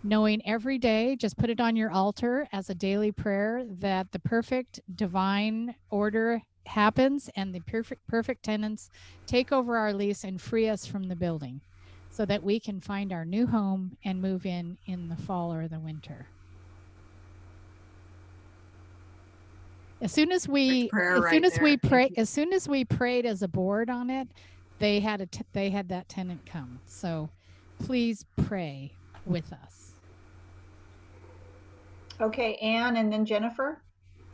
knowing every day, just put it on your altar as a daily prayer, that the perfect divine order happens and the perfect tenants take over our lease and free us from the building so that we can find our new home and move in the fall or the winter. As soon as we prayed as a board on it, they had that tenant come. So please pray with us. Okay, Anne, and then Jennifer.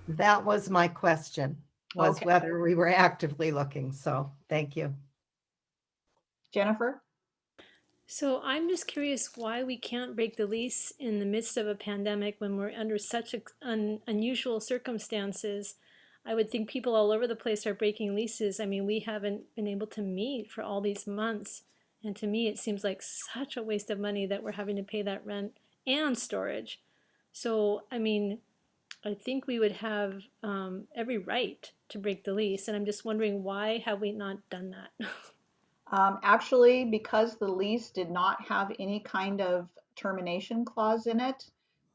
That was my question, was whether we were actively looking. So thank you. Jennifer? So I'm just curious why we can't break the lease in the midst of a pandemic when we're under such unusual circumstances. I would think people all over the place are breaking leases. I mean, we haven't been able to meet for all these months. And to me, it seems like such a waste of money that we're having to pay that rent and storage. So, I mean, I think we would have every right to break the lease. And I'm just wondering, why have we not done that? Actually, because the lease did not have any kind of termination clause in it,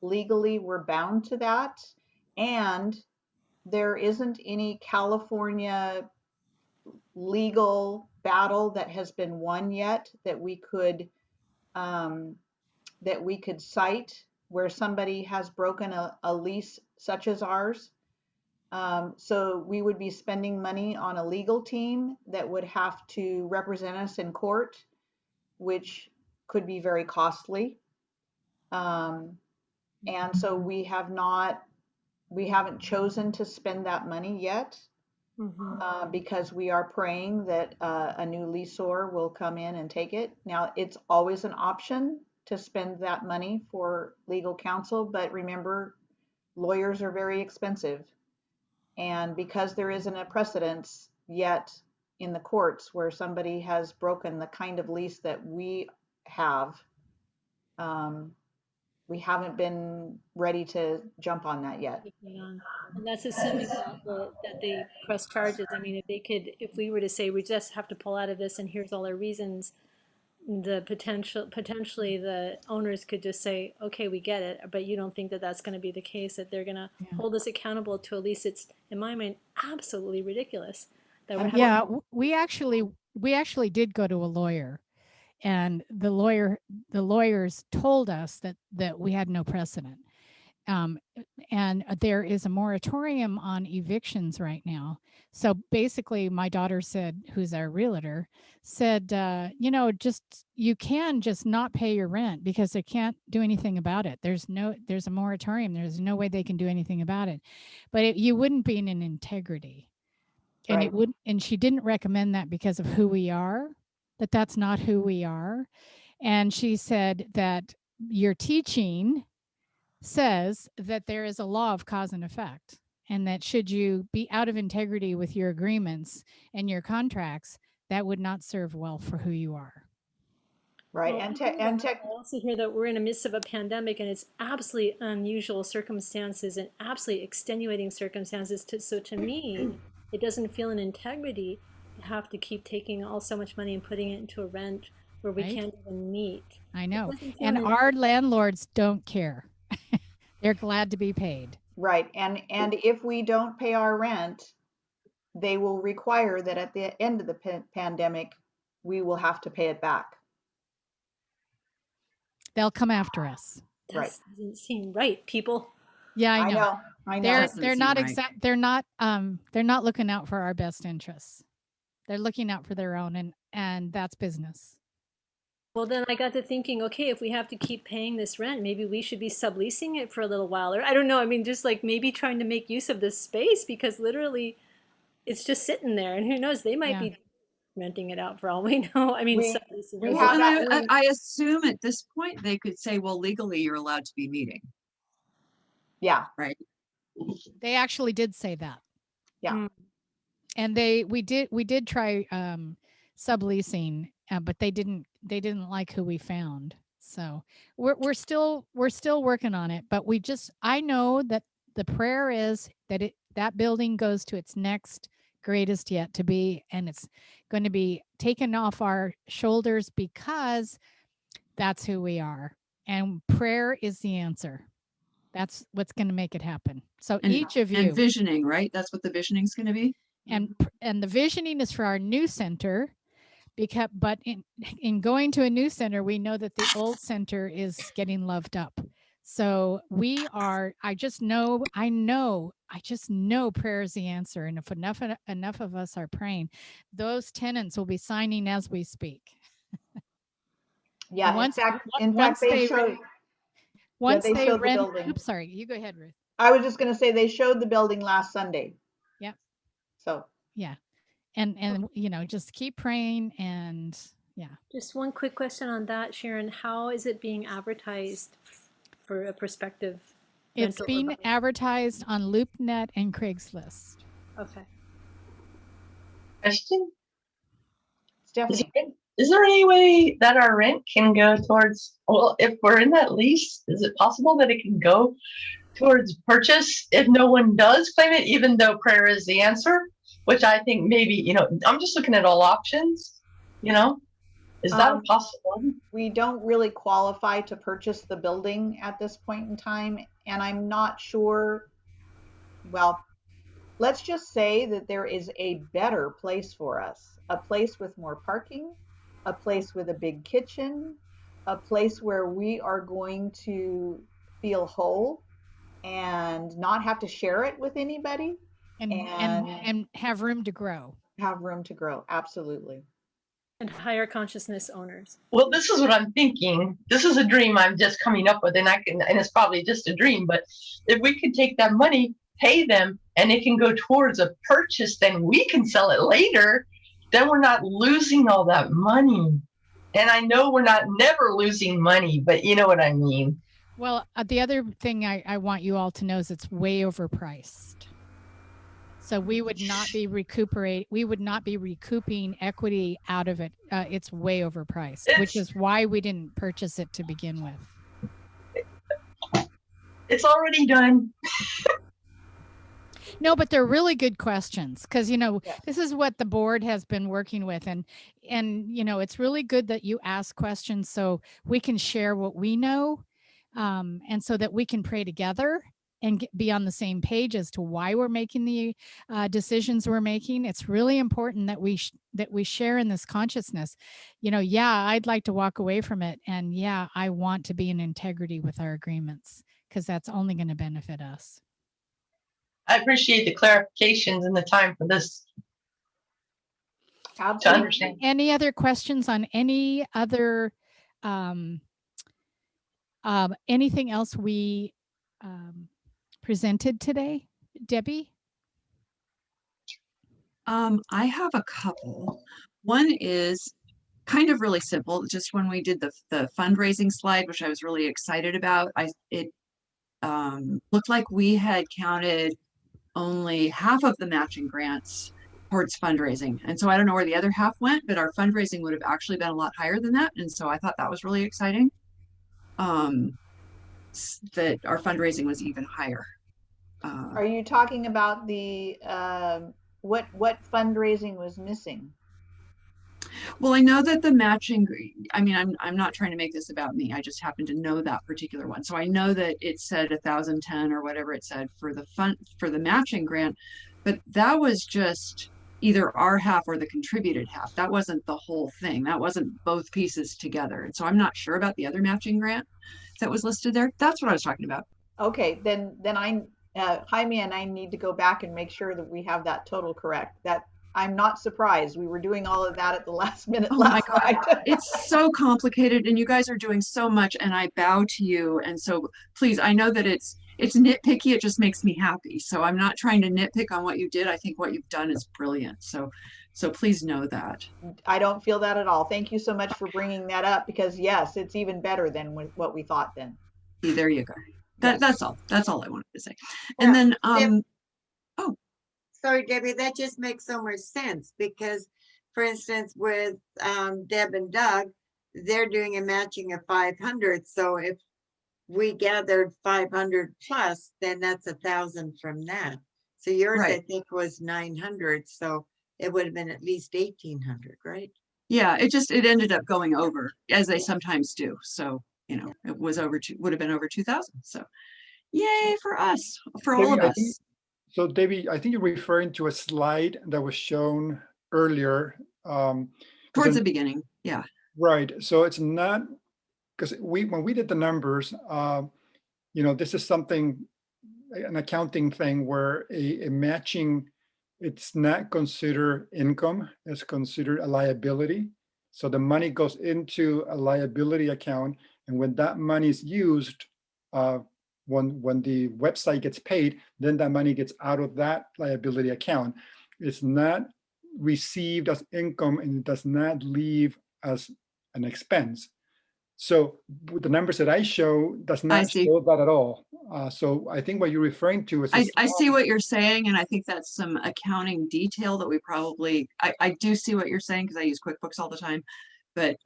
legally we're bound to that. And there isn't any California legal battle that has been won yet that we could cite where somebody has broken a lease such as ours. So we would be spending money on a legal team that would have to represent us in court, which could be very costly. And so we haven't chosen to spend that money yet, because we are praying that a new leaseor will come in and take it. Now, it's always an option to spend that money for legal counsel, but remember, lawyers are very expensive. And because there isn't a precedence yet in the courts where somebody has broken the kind of lease that we have, we haven't been ready to jump on that yet. And that's assuming that they press charges. I mean, if we were to say we just have to pull out of this and here's all our reasons, potentially the owners could just say, okay, we get it, but you don't think that that's going to be the case, that they're going to hold us accountable to a lease. It's, in my mind, absolutely ridiculous. That we actually did go to a lawyer, and the lawyers told us that we had no precedent. And there is a moratorium on evictions right now. So basically my daughter said, who's our realtor, said, you can just not pay your rent because they can't do anything about it. There's a moratorium. There's no way they can do anything about it. But you wouldn't be in an integrity. And Right. and she didn't recommend that because of who we are, that's not who we are. And she said that your teaching says that there is a law of cause and effect, and that should you be out of integrity with your agreements and your contracts, that would not serve well for who you are. Right. Well, I also hear that we're in the midst of a pandemic and it's absolutely unusual circumstances and absolutely extenuating circumstances. So to me, it doesn't feel an integrity to have to keep taking so much money and putting it into a rent where we can't even meet. I know. And our landlords don't care. They're glad to be paid. Right. And if we don't pay our rent, they will require that at the end of the pandemic, we will have to pay it back. They'll come after us. Right. That doesn't seem right, people. Yeah, I know. I know. They're not exact. They're not looking out for our best interests. They're looking out for their own, and that's business. Well, then I got to thinking, okay, if we have to keep paying this rent, maybe we should be subleasing it for a little while. Or I don't know. I mean, just like maybe trying to make use of this space, because literally it's just sitting there, and who knows, they might be renting it out for all we know. I mean, I assume at this point they could say, well, legally you're allowed to be meeting. Yeah. Right. They actually did say that. Yeah. And we did try subleasing, but they didn't like who we found. So we're still working on it, but I know that the prayer is that that building goes to its next greatest yet to be, and it's going to be taken off our shoulders because that's who we are. And prayer is the answer. That's what's going to make it happen. So each of you. And visioning, right? That's what the visioning is going to be. And the visioning is for our new center, but in going to a new center, we know that the old center is getting loved up. So I just know prayer is the answer. And if enough of us are praying, those tenants will be signing as we speak. Yeah. In fact, they showed. Once they showed rent, the building. Oops, sorry. You go ahead, Ruth. I was just going to say they showed the building last Sunday. Yep. So. Yeah. And just keep praying and yeah. Just one quick question on that, Sharon. How is it being advertised for a prospective? It's being advertised on LoopNet and Craigslist. Okay. Question? Stephanie. Is there any way that our rent can go towards, well, if we're in that lease, is it possible that it can go towards purchase if no one does claim it, even though prayer is the answer? Which I think maybe, I'm just looking at all options, is that possible? We don't really qualify to purchase the building at this point in time. And I'm not sure, well, let's just say that there is a better place for us, a place with more parking, a place with a big kitchen, a place where we are going to feel whole and not have to share it with anybody. And have room to grow. Have room to grow, absolutely. And higher consciousness owners. Well, this is what I'm thinking. This is a dream I'm just coming up with, and it's probably just a dream, but if we could take that money, pay them, and it can go towards a purchase, then we can sell it later. Then we're not losing all that money. And I know we're never losing money, but you know what I mean. Well, the other thing I want you all to know is it's way overpriced. So we would not be recouping equity out of it. It's way overpriced, which is why we didn't purchase it to begin with. It's already done. No, but they're really good questions because, you know, Yes. this is what the board has been working with. And, you know, it's really good that you ask questions so we can share what we know, and so that we can pray together and be on the same page as to why we're making the decisions we're making. It's really important that we share in this consciousness. You know, yeah, I'd like to walk away from it. And yeah, I want to be in integrity with our agreements because that's only going to benefit us. I appreciate the clarifications and the time for this to Absolutely. understand. Any other questions on any other anything else we presented today, Debbie? I have a couple. One is kind of really simple. Just when we did the fundraising slide, which I was really excited about, it looked like we had counted only half of the matching grants towards fundraising. And so I don't know where the other half went, but our fundraising would have actually been a lot higher than that. And so I thought that was really exciting. That our fundraising was even higher. Are you talking about the what fundraising was missing? Well, I know that the matching, I mean, I'm not trying to make this about me. I just happen to know that particular one. So I know that it said 1,010 or whatever it said for the matching grant, but that was just either our half or the contributed half. That wasn't the whole thing. That wasn't both pieces together. And so I'm not sure about the other matching grant that was listed there. That's what I was talking about. Okay, then Jaime and I need to go back and make sure that we have that total correct. That I'm not surprised. We were doing all of that at the last minute last night. It's so complicated and you guys are doing so much and I bow to you. And so please, I know that it's nitpicky. It just makes me happy. So I'm not trying to nitpick on what you did. I think what you've done is brilliant. So please know that. I don't feel that at all. Thank you so much for bringing that up because yes, it's even better than what we thought then. See, there you go. That's all I wanted to say. Yeah. And then, Sorry, Debbie, that just makes so much sense because, for instance, with Deb and Doug, they're doing a matching of 500. So if we gathered 500 plus, then that's 1,000 from that. So yours, right. I think, was 900. So it would have been at least 1,800, right? Yeah, it ended up going over as they sometimes do. So, you know, it was would have been over 2,000. So yay for us, for all of us. So Debbie, I think you're referring to a slide that was shown earlier. Towards the beginning, yeah. Right, so it's not, because when we did the numbers, you know, this is something, an accounting thing where a matching, it's not considered income, it's considered a liability. So the money goes into a liability account, and when that money is used, when the website gets paid, then that money gets out of that liability account. It's not received as income and it does not leave as an expense. So the numbers that I show does not show that at all. So I think what you're referring to is— I see what you're saying, and I think that's some accounting detail that we probably, I do see what you're saying because I use QuickBooks all the time, but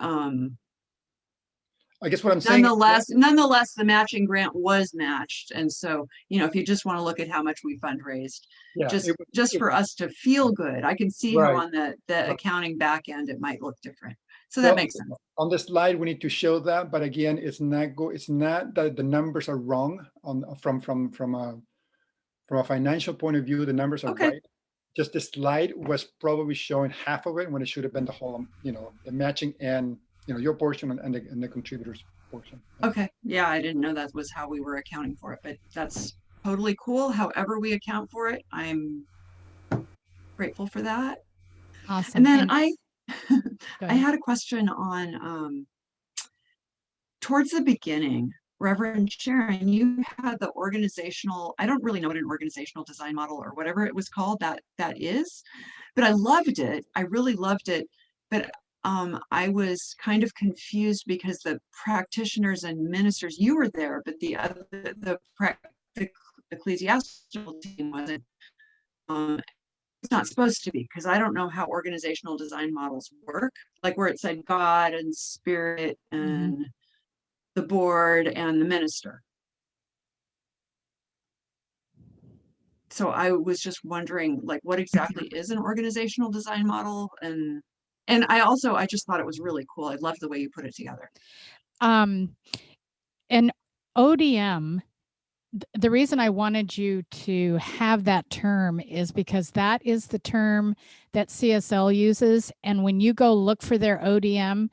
I guess what I'm saying— nonetheless, the matching grant was matched. And so, you know, if you just want to look at how much we fundraised, yeah, just for us to feel good, I can see right. how on the accounting back end, it might look different. So well, that makes sense. On the slide, we need to show that, but again, it's not that the numbers are wrong from a financial point of view, the numbers are right. Just the slide was probably showing half of it when it should have been the whole, you know, the matching and, you know, your portion and the contributors portion. Okay. Yeah, I didn't know that was how we were accounting for it, but that's totally cool. However we account for it, I'm grateful for that. Awesome. And then I had a question on towards the beginning, Reverend Sharon, you had the organizational, I don't really know what an organizational design model or whatever it was called that is, but I loved it. I really loved it. But I was kind of confused because the practitioners and ministers, you were there, but the ecclesiastical team wasn't. It's not supposed to be, because I don't know how organizational design models work, like where it said God and Spirit and the board and the minister. so I was just wondering, like, what exactly is an organizational design model? And I just thought it was really cool. I love the way you put it together. An ODM, the reason I wanted you to have that term is because that is the term that CSL uses. And when you go look for their ODM,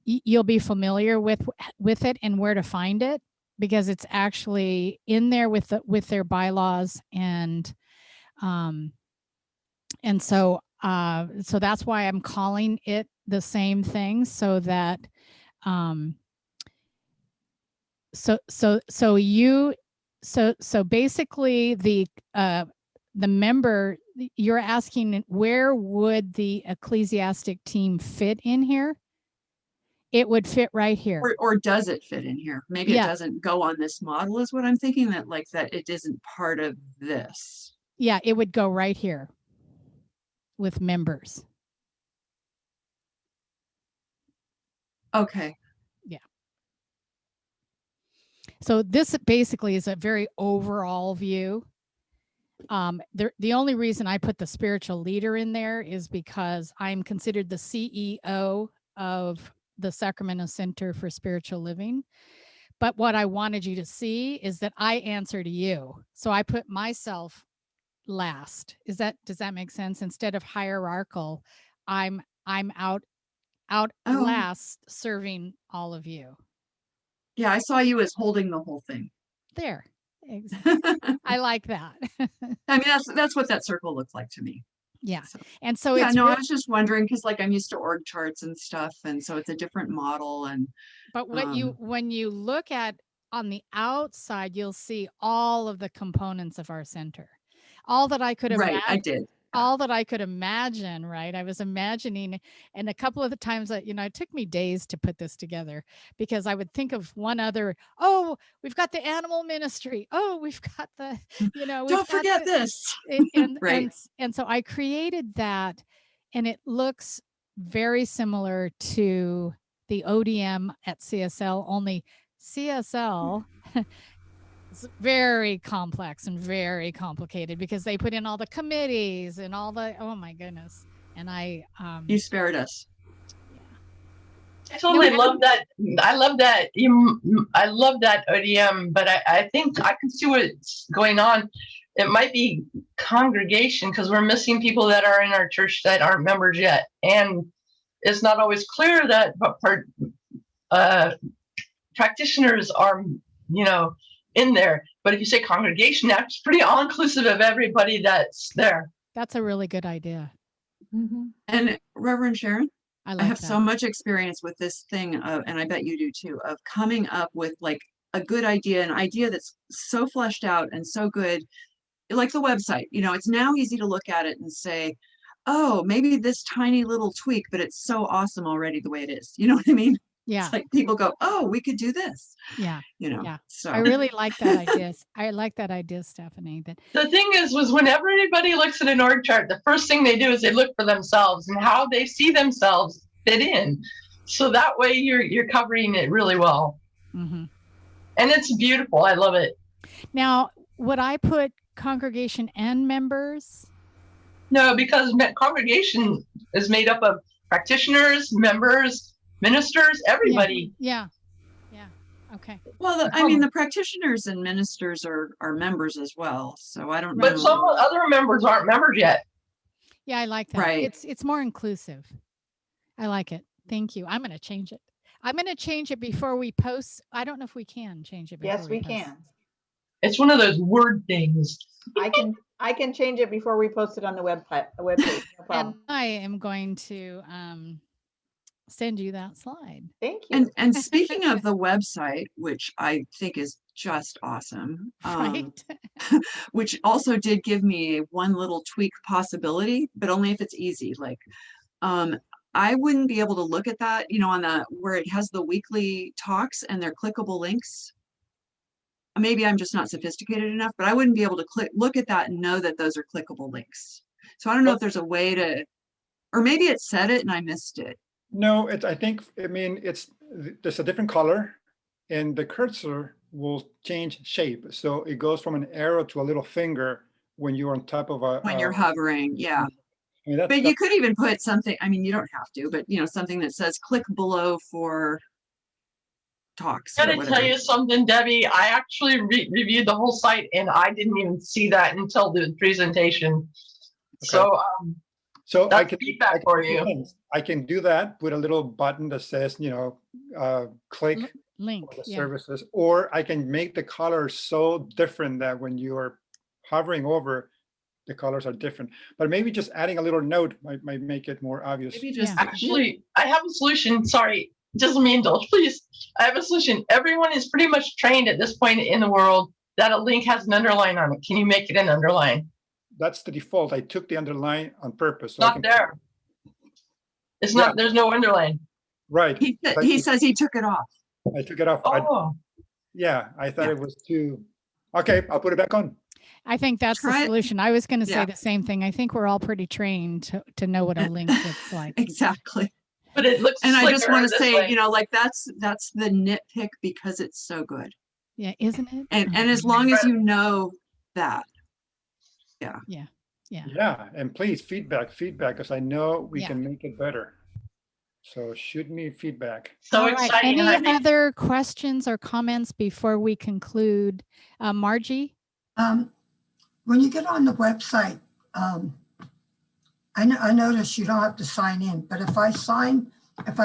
you'll be familiar with it and where to find it, because it's actually in there with their bylaws. And so that's why I'm calling it the same thing, so that so basically the member, you're asking where would the ecclesiastic team fit in here? It would fit right here. Or does it fit in here? Maybe it doesn't go on this model is what I'm thinking, that it isn't part of this. Yeah, it would go right here with members. Okay. Yeah. So this basically is a very overall view. The only reason I put the spiritual leader in there is because I'm considered the CEO of the Sacramento Center for Spiritual Living. But what I wanted you to see is that I answer to you. So I put myself last. Does that make sense? Instead of hierarchical, I'm out last, serving all of you. Yeah, I saw you as holding the whole thing. There. I like that. I mean, that's what that circle looks like to me. Yeah. So, and so yeah, it's I was just wondering, because I'm used to org charts and stuff, and so it's a different model. And but when you look at on the outside, you'll see all of the components of our center. All that I could imagine. Right, I did. All that I could imagine, right? I was imagining, and a couple of the times that, it took me days to put this together, because I would think of one other, oh, we've got the animal ministry. Oh, we've got the, don't forget this. Right. And so I created that, and it looks very similar to the ODM at CSL, only CSL it's very complex and very complicated, because they put in all the committees and all the, oh my goodness. And you spared us. I totally love that. I love that. I love that ODM, but I think I can see what's going on. It might be congregation, because we're missing people that are in our church that aren't members yet. And it's not always clear that practitioners are, in there. But if you say congregation, that's pretty all-inclusive of everybody that's there. That's a really good idea. Mm-hmm. And Reverend Sharon, I have so much experience with this thing of, and I bet you do too, of coming up with a good idea, an idea that's so fleshed out and so good, like the website. It's now easy to look at it and say, oh, maybe this tiny little tweak, but it's so awesome already the way it is. You know what I mean? Yeah. It's like people go, oh, we could do this. Yeah. Yeah. So I really like that idea. I like that idea, Stephanie. The thing was whenever anybody looks at an org chart, the first thing they do is they look for themselves and how they see themselves fit in. So that way you're covering it really well. Mm-hmm. And it's beautiful. I love it. Now, would I put congregation and members? No, because congregation is made up of practitioners, members, ministers, everybody. Yeah. Okay. Well, I mean, the practitioners and ministers are members as well. So I don't know. But some other members aren't members yet. Yeah, I like that. Right. It's more inclusive. I like it. Thank you. I'm going to change it. I'm going to change it before we post. I don't know if we can change it before Yes, we post. can. It's one of those word things. I can change it before we post it on the webpage. No problem. And I am going to send you that slide. Thank you. And speaking of the website, which I think is just awesome, right? Which also did give me one little tweak possibility, but only if it's easy. I wouldn't be able to look at that, on the where it has the weekly talks and their clickable links. Maybe I'm just not sophisticated enough, but I wouldn't be able to look at that and know that those are clickable links. So I don't know if there's a way to, or maybe it said it and I missed it. No, there's a different color, and the cursor will change shape. So it goes from an arrow to a little finger when you're on top of a. When you're hovering, yeah. I mean, But you could even put something, I mean, you don't have to, but something that says click below for talks. I'm gonna tell you something, Debbie. I actually reviewed the whole site and I didn't even see that until the presentation. Okay. So I that's can feedback for you. I can do that. Put a little button that says, click link the services, or I can make the colors so different that when you are hovering over, the colors are different. But maybe just adding a little note might make it more obvious. Maybe just actually, I have a solution. Sorry, just let me indulge, please. I have a solution. Everyone is pretty much trained at this point in the world that a link has an underline on it. Can you make it an underline? That's the default. I took the underline on purpose. So Not there. It's not. There's no underline. Right. He says he took it off. I took it off. Oh. I thought it was too. Okay, I'll put it back on. I think that's the solution. I was going to say the same thing. I think we're all pretty trained to know what a link looks like. Exactly. But it looks. And I just want to say, that's the nitpick because it's so good. Yeah, isn't it? And as long as you know that. Yeah. And please feedback, because I know we can make it better. So shoot me feedback. So exciting. Any other questions or comments before we conclude? Margie? When you get on the website, I notice you don't have to sign in, but if I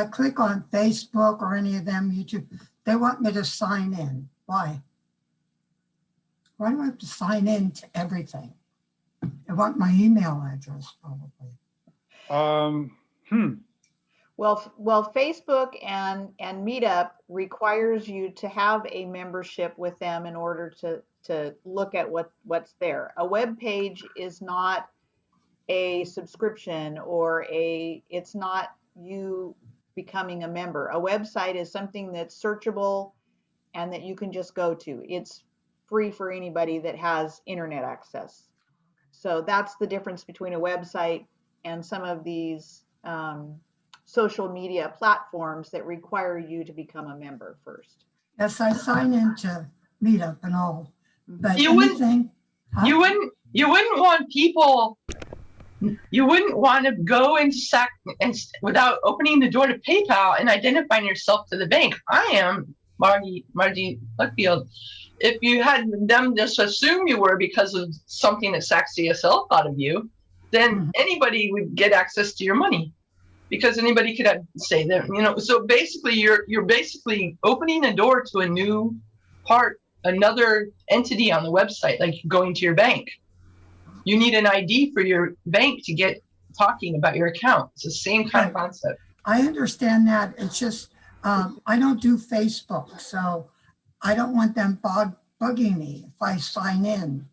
click on Facebook or any of them, YouTube, they want me to sign in. Why? Why do I have to sign in to everything? They want my email address, probably. Well, Facebook and Meetup requires you to have a membership with them in order to look at what's there. A web page is not a subscription or it's not you becoming a member. A website is something that's searchable and that you can just go to. It's free for anybody that has internet access. So that's the difference between a website and some of these social media platforms that require you to become a member first. Yes, I sign into Meetup and all. But you wouldn't want people. You wouldn't want to go into without opening the door to PayPal and identifying yourself to the bank. I am Margie Luckfield. If you had them just assume you were because of something that SCSL thought of you, then anybody would get access to your money because anybody could say that, so basically you're basically opening a door to a new part, another entity on the website, like going to your bank. You need an ID for your bank to get talking about your account. It's the same kind of concept. I understand that. It's just, I don't do Facebook, so I don't want them bugging me if I sign in.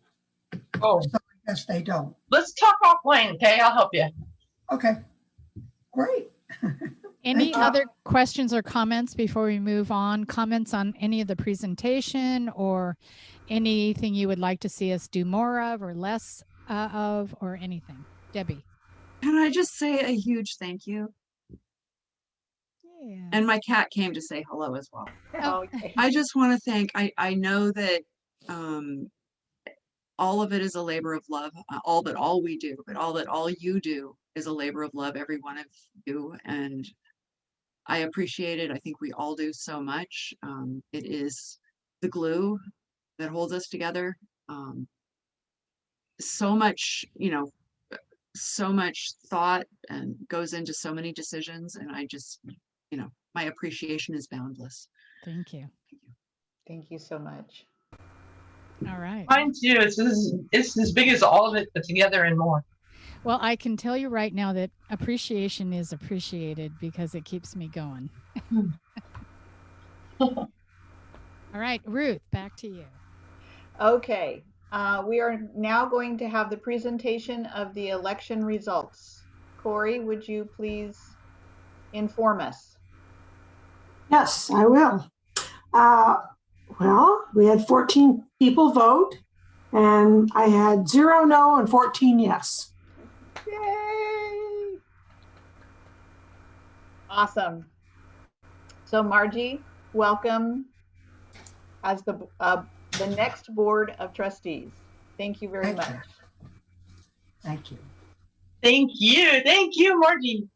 Oh. So I guess they don't. Let's talk offline, okay? I'll help you. Okay, great. Any other questions or comments before we move on? Comments on any of the presentation or anything you would like to see us do more of or less of or anything? Debbie. Can I just say a huge thank you? Yeah. And my cat came to say hello as well. Okay. I just want to thank, I know that all of it is a labor of love, all we do, but all you do is a labor of love, every one of you. And I appreciate it. I think we all do so much. It is the glue that holds us together. So much, so much thought and goes into so many decisions. And I just, my appreciation is boundless. Thank you. Thank you so much. All right. Mine too. It's as big as all of it put together and more. Well, I can tell you right now that appreciation is appreciated because it keeps me going. All right, Ruth, back to you. Okay, we are now going to have the presentation of the election results. Cory, would you please inform us? Yes, I will. Well, we had 14 people vote, and I had 0 no and 14 yes. Yay! Awesome. So Margie, welcome as the next Board of Trustees. Thank you very much. Thank you. Thank you, Margie.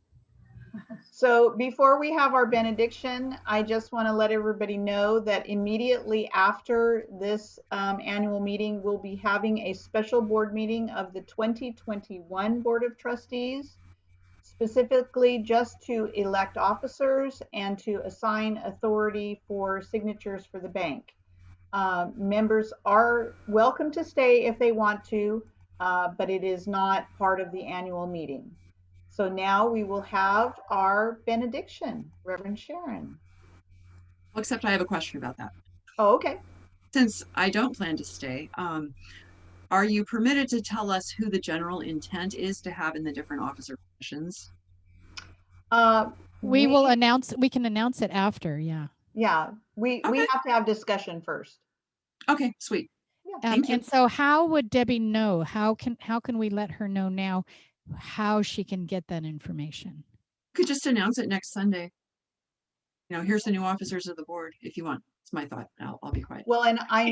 So before we have our benediction, I just want to let everybody know that immediately after this annual meeting, we'll be having a special board meeting of the 2021 Board of Trustees, specifically just to elect officers and to assign authority for signatures for the bank. Members are welcome to stay if they want to, but it is not part of the annual meeting. So now we will have our benediction. Reverend Sharon. Well, except I have a question about that. Oh, okay. Since I don't plan to stay, are you permitted to tell us who the general intent is to have in the different officer positions? We can announce it after, yeah. Yeah, we have to have discussion first. Okay, sweet. Yeah. And so how would Debbie know? How can we let her know now how she can get that information? You could just announce it next Sunday. You know, here's the new officers of the board if you want. It's my thought. I'll be quiet. Well, and I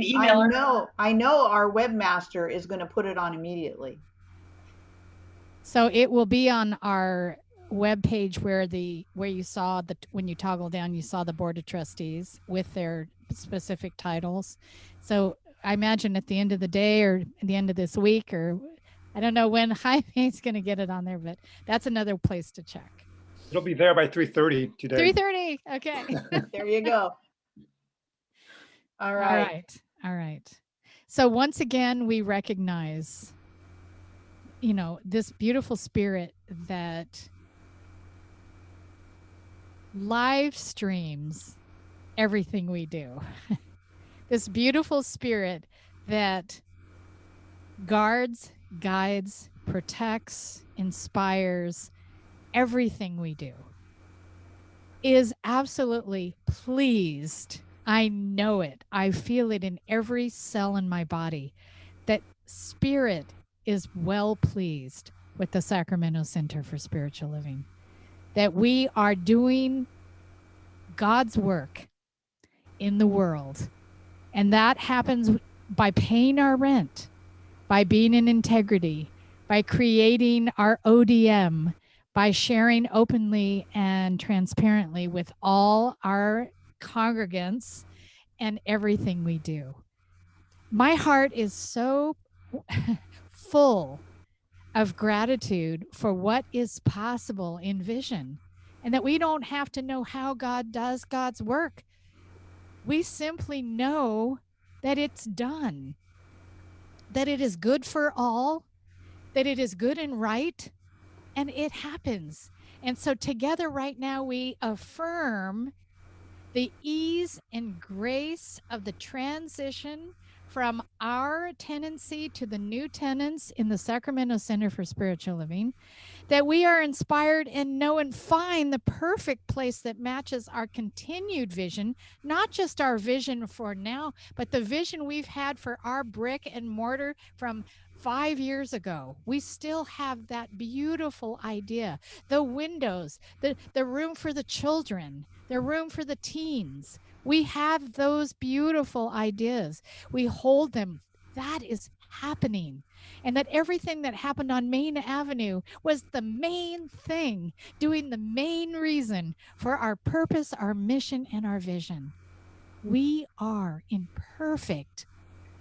know our webmaster is going to put it on immediately. So it will be on our web page where you saw when you toggle down, you saw the Board of Trustees with their specific titles. So I imagine at the end of the day or at the end of this week, or I don't know when Jaime's going to get it on there, but that's another place to check. It'll be there by 3:30 today. 3:30. Okay. There you go. All right. All right. So once again, we recognize, this beautiful spirit that live streams everything we do. This beautiful spirit that guards, guides, protects, inspires everything we do is absolutely pleased. I know it. I feel it in every cell in my body that spirit is well pleased with the Sacramento Center for Spiritual Living, that we are doing God's work in the world. And that happens by paying our rent, by being in integrity, by creating our ODM, by sharing openly and transparently with all our congregants and everything we do. My heart is so full of gratitude for what is possible in vision, and that we don't have to know how God does God's work. We simply know that it's done, that it is good for all, that it is good and right, and it happens. And so together right now, we affirm the ease and grace of the transition from our tenancy to the new tenants in the Sacramento Center for Spiritual Living, that we are inspired and know and find the perfect place that matches our continued vision, not just our vision for now, but the vision we've had for our brick and mortar from 5 years ago. We still have that beautiful idea. The windows, the room for the children, the room for the teens. We have those beautiful ideas. We hold them. That is happening. And that everything that happened on Main Avenue was the main thing, doing the main reason for our purpose, our mission, and our vision. We are in perfect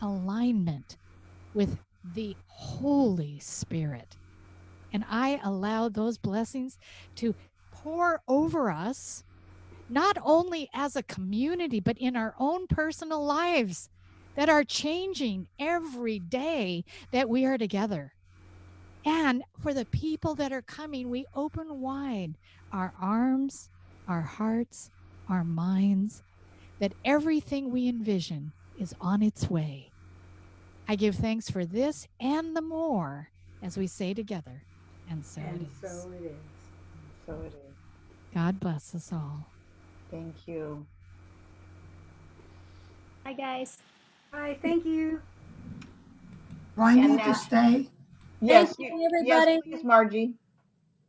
alignment with the Holy Spirit. And I allow those blessings to pour over us, not only as a community, but in our own personal lives that are changing every day that we are together. And for the people that are coming, we open wide our arms, our hearts, our minds, that everything we envision is on its way. I give thanks for this and the more as we say together, and so it is. So it is. So it is. God bless us all. Thank you. Hi, guys. Hi, thank you. Do I need to stay? Yes, Thank you, everybody. Yes, please, Margie.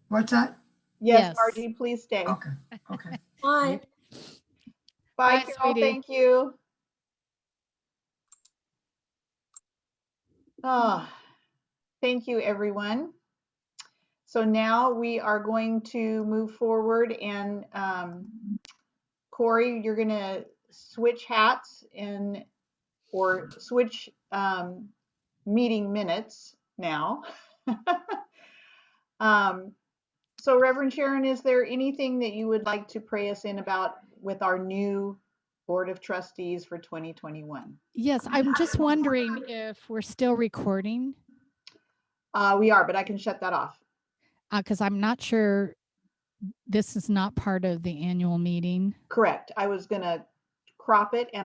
What's that? Yes, Margie, please stay. Okay, okay. Bye. Bye, Bye, Carol. sweetie. Thank you. Ah. Thank you, everyone. So now we are going to move forward, and Cory, you're going to switch hats or switch meeting minutes now. So Reverend Sharon, is there anything that you would like to pray us in about with our new Board of Trustees for 2021? Yes, I'm just wondering if we're still recording. We are, but I can shut that off. Because I'm not sure, this is not part of the annual meeting. Correct. I was going to crop it and